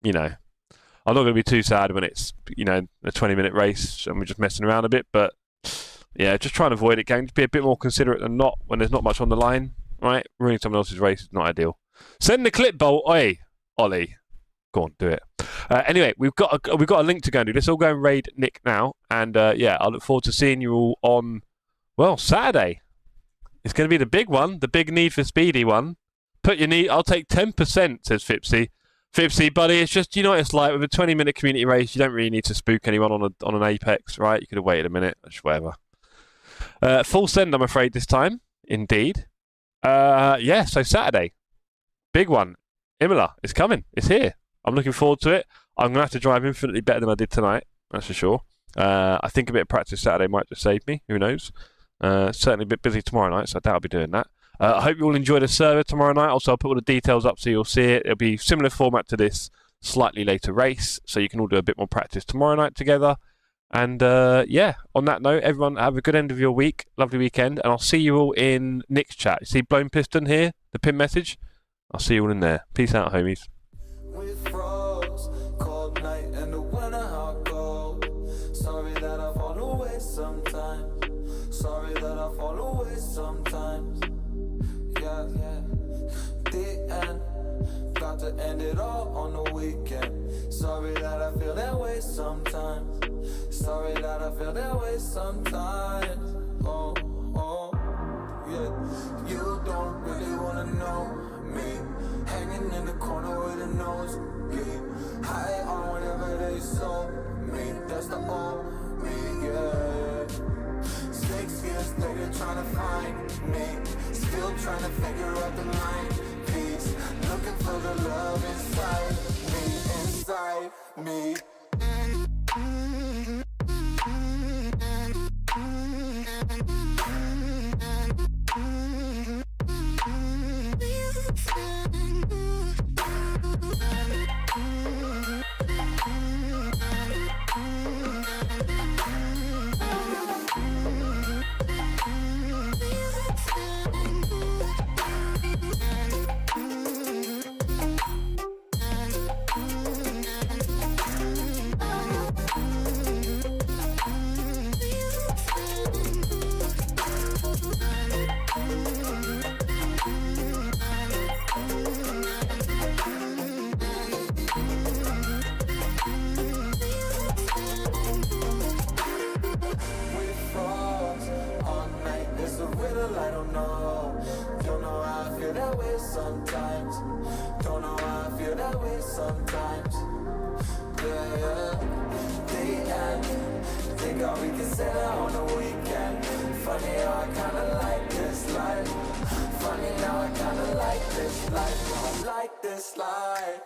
You know. I'm not going to be too sad when it's, you know, a 20-minute race and we're just messing around a bit. But, yeah, just try and avoid it, gang. Just be a bit more considerate than not when there's not much on the line, right? Ruining someone else's race is not ideal. Send the clip, Bolt. Oi. Ollie, go on, do it. Anyway, we've got a link to go and do. Let's all go and raid Nick now, and yeah, I look forward to seeing you all on, well, Saturday. It's going to be the big one, the big Need for Speedy one. Put your need. I'll take 10%, says Fipsy. Fipsy, buddy, it's just, you know what it's like with a 20-minute community race. You don't really need to spook anyone on an apex, right? You could have waited a minute, just whatever. Full send, I'm afraid, this time. Indeed. Yeah, so Saturday, big one. Imola, it's coming. It's here. I'm looking forward to it. I'm going to have to drive infinitely better than I did tonight. That's for sure. I think a bit of practice Saturday might just save me. Who knows? Certainly a bit busy tomorrow night, so I doubt I'll be doing that. I hope you all enjoy the server tomorrow night. Also, I'll put all the details up so you'll see it. It'll be similar format to this, slightly later race, so you can all do a bit more practice tomorrow night together. And yeah, on that note, everyone have a good end of your week. Lovely weekend. And I'll see you all in Nick's chat. You see Blown Piston here? The pin message? I'll see you all in there. Peace out, homies. With frogs, cold night and the winter hot cold. Sorry that I fall away sometimes. Sorry that I fall it all on the weekend. Sorry that I feel that way sometimes. Sorry that I feel that way sometimes. Oh, oh, yeah. You don't really wanna know me. Hanging in the corner with a nosebleed. High on whatever they sold me. That's the old me, yeah. 6 years later trying to find me. Still trying to figure out the mind piece. Looking for the love inside me. I don't know how I feel that way sometimes. Don't know how I feel that way sometimes. Yeah, yeah. The end. Think all we can say that on the weekend. Funny how I kinda like this life. Funny how I kinda like this life. I like this life.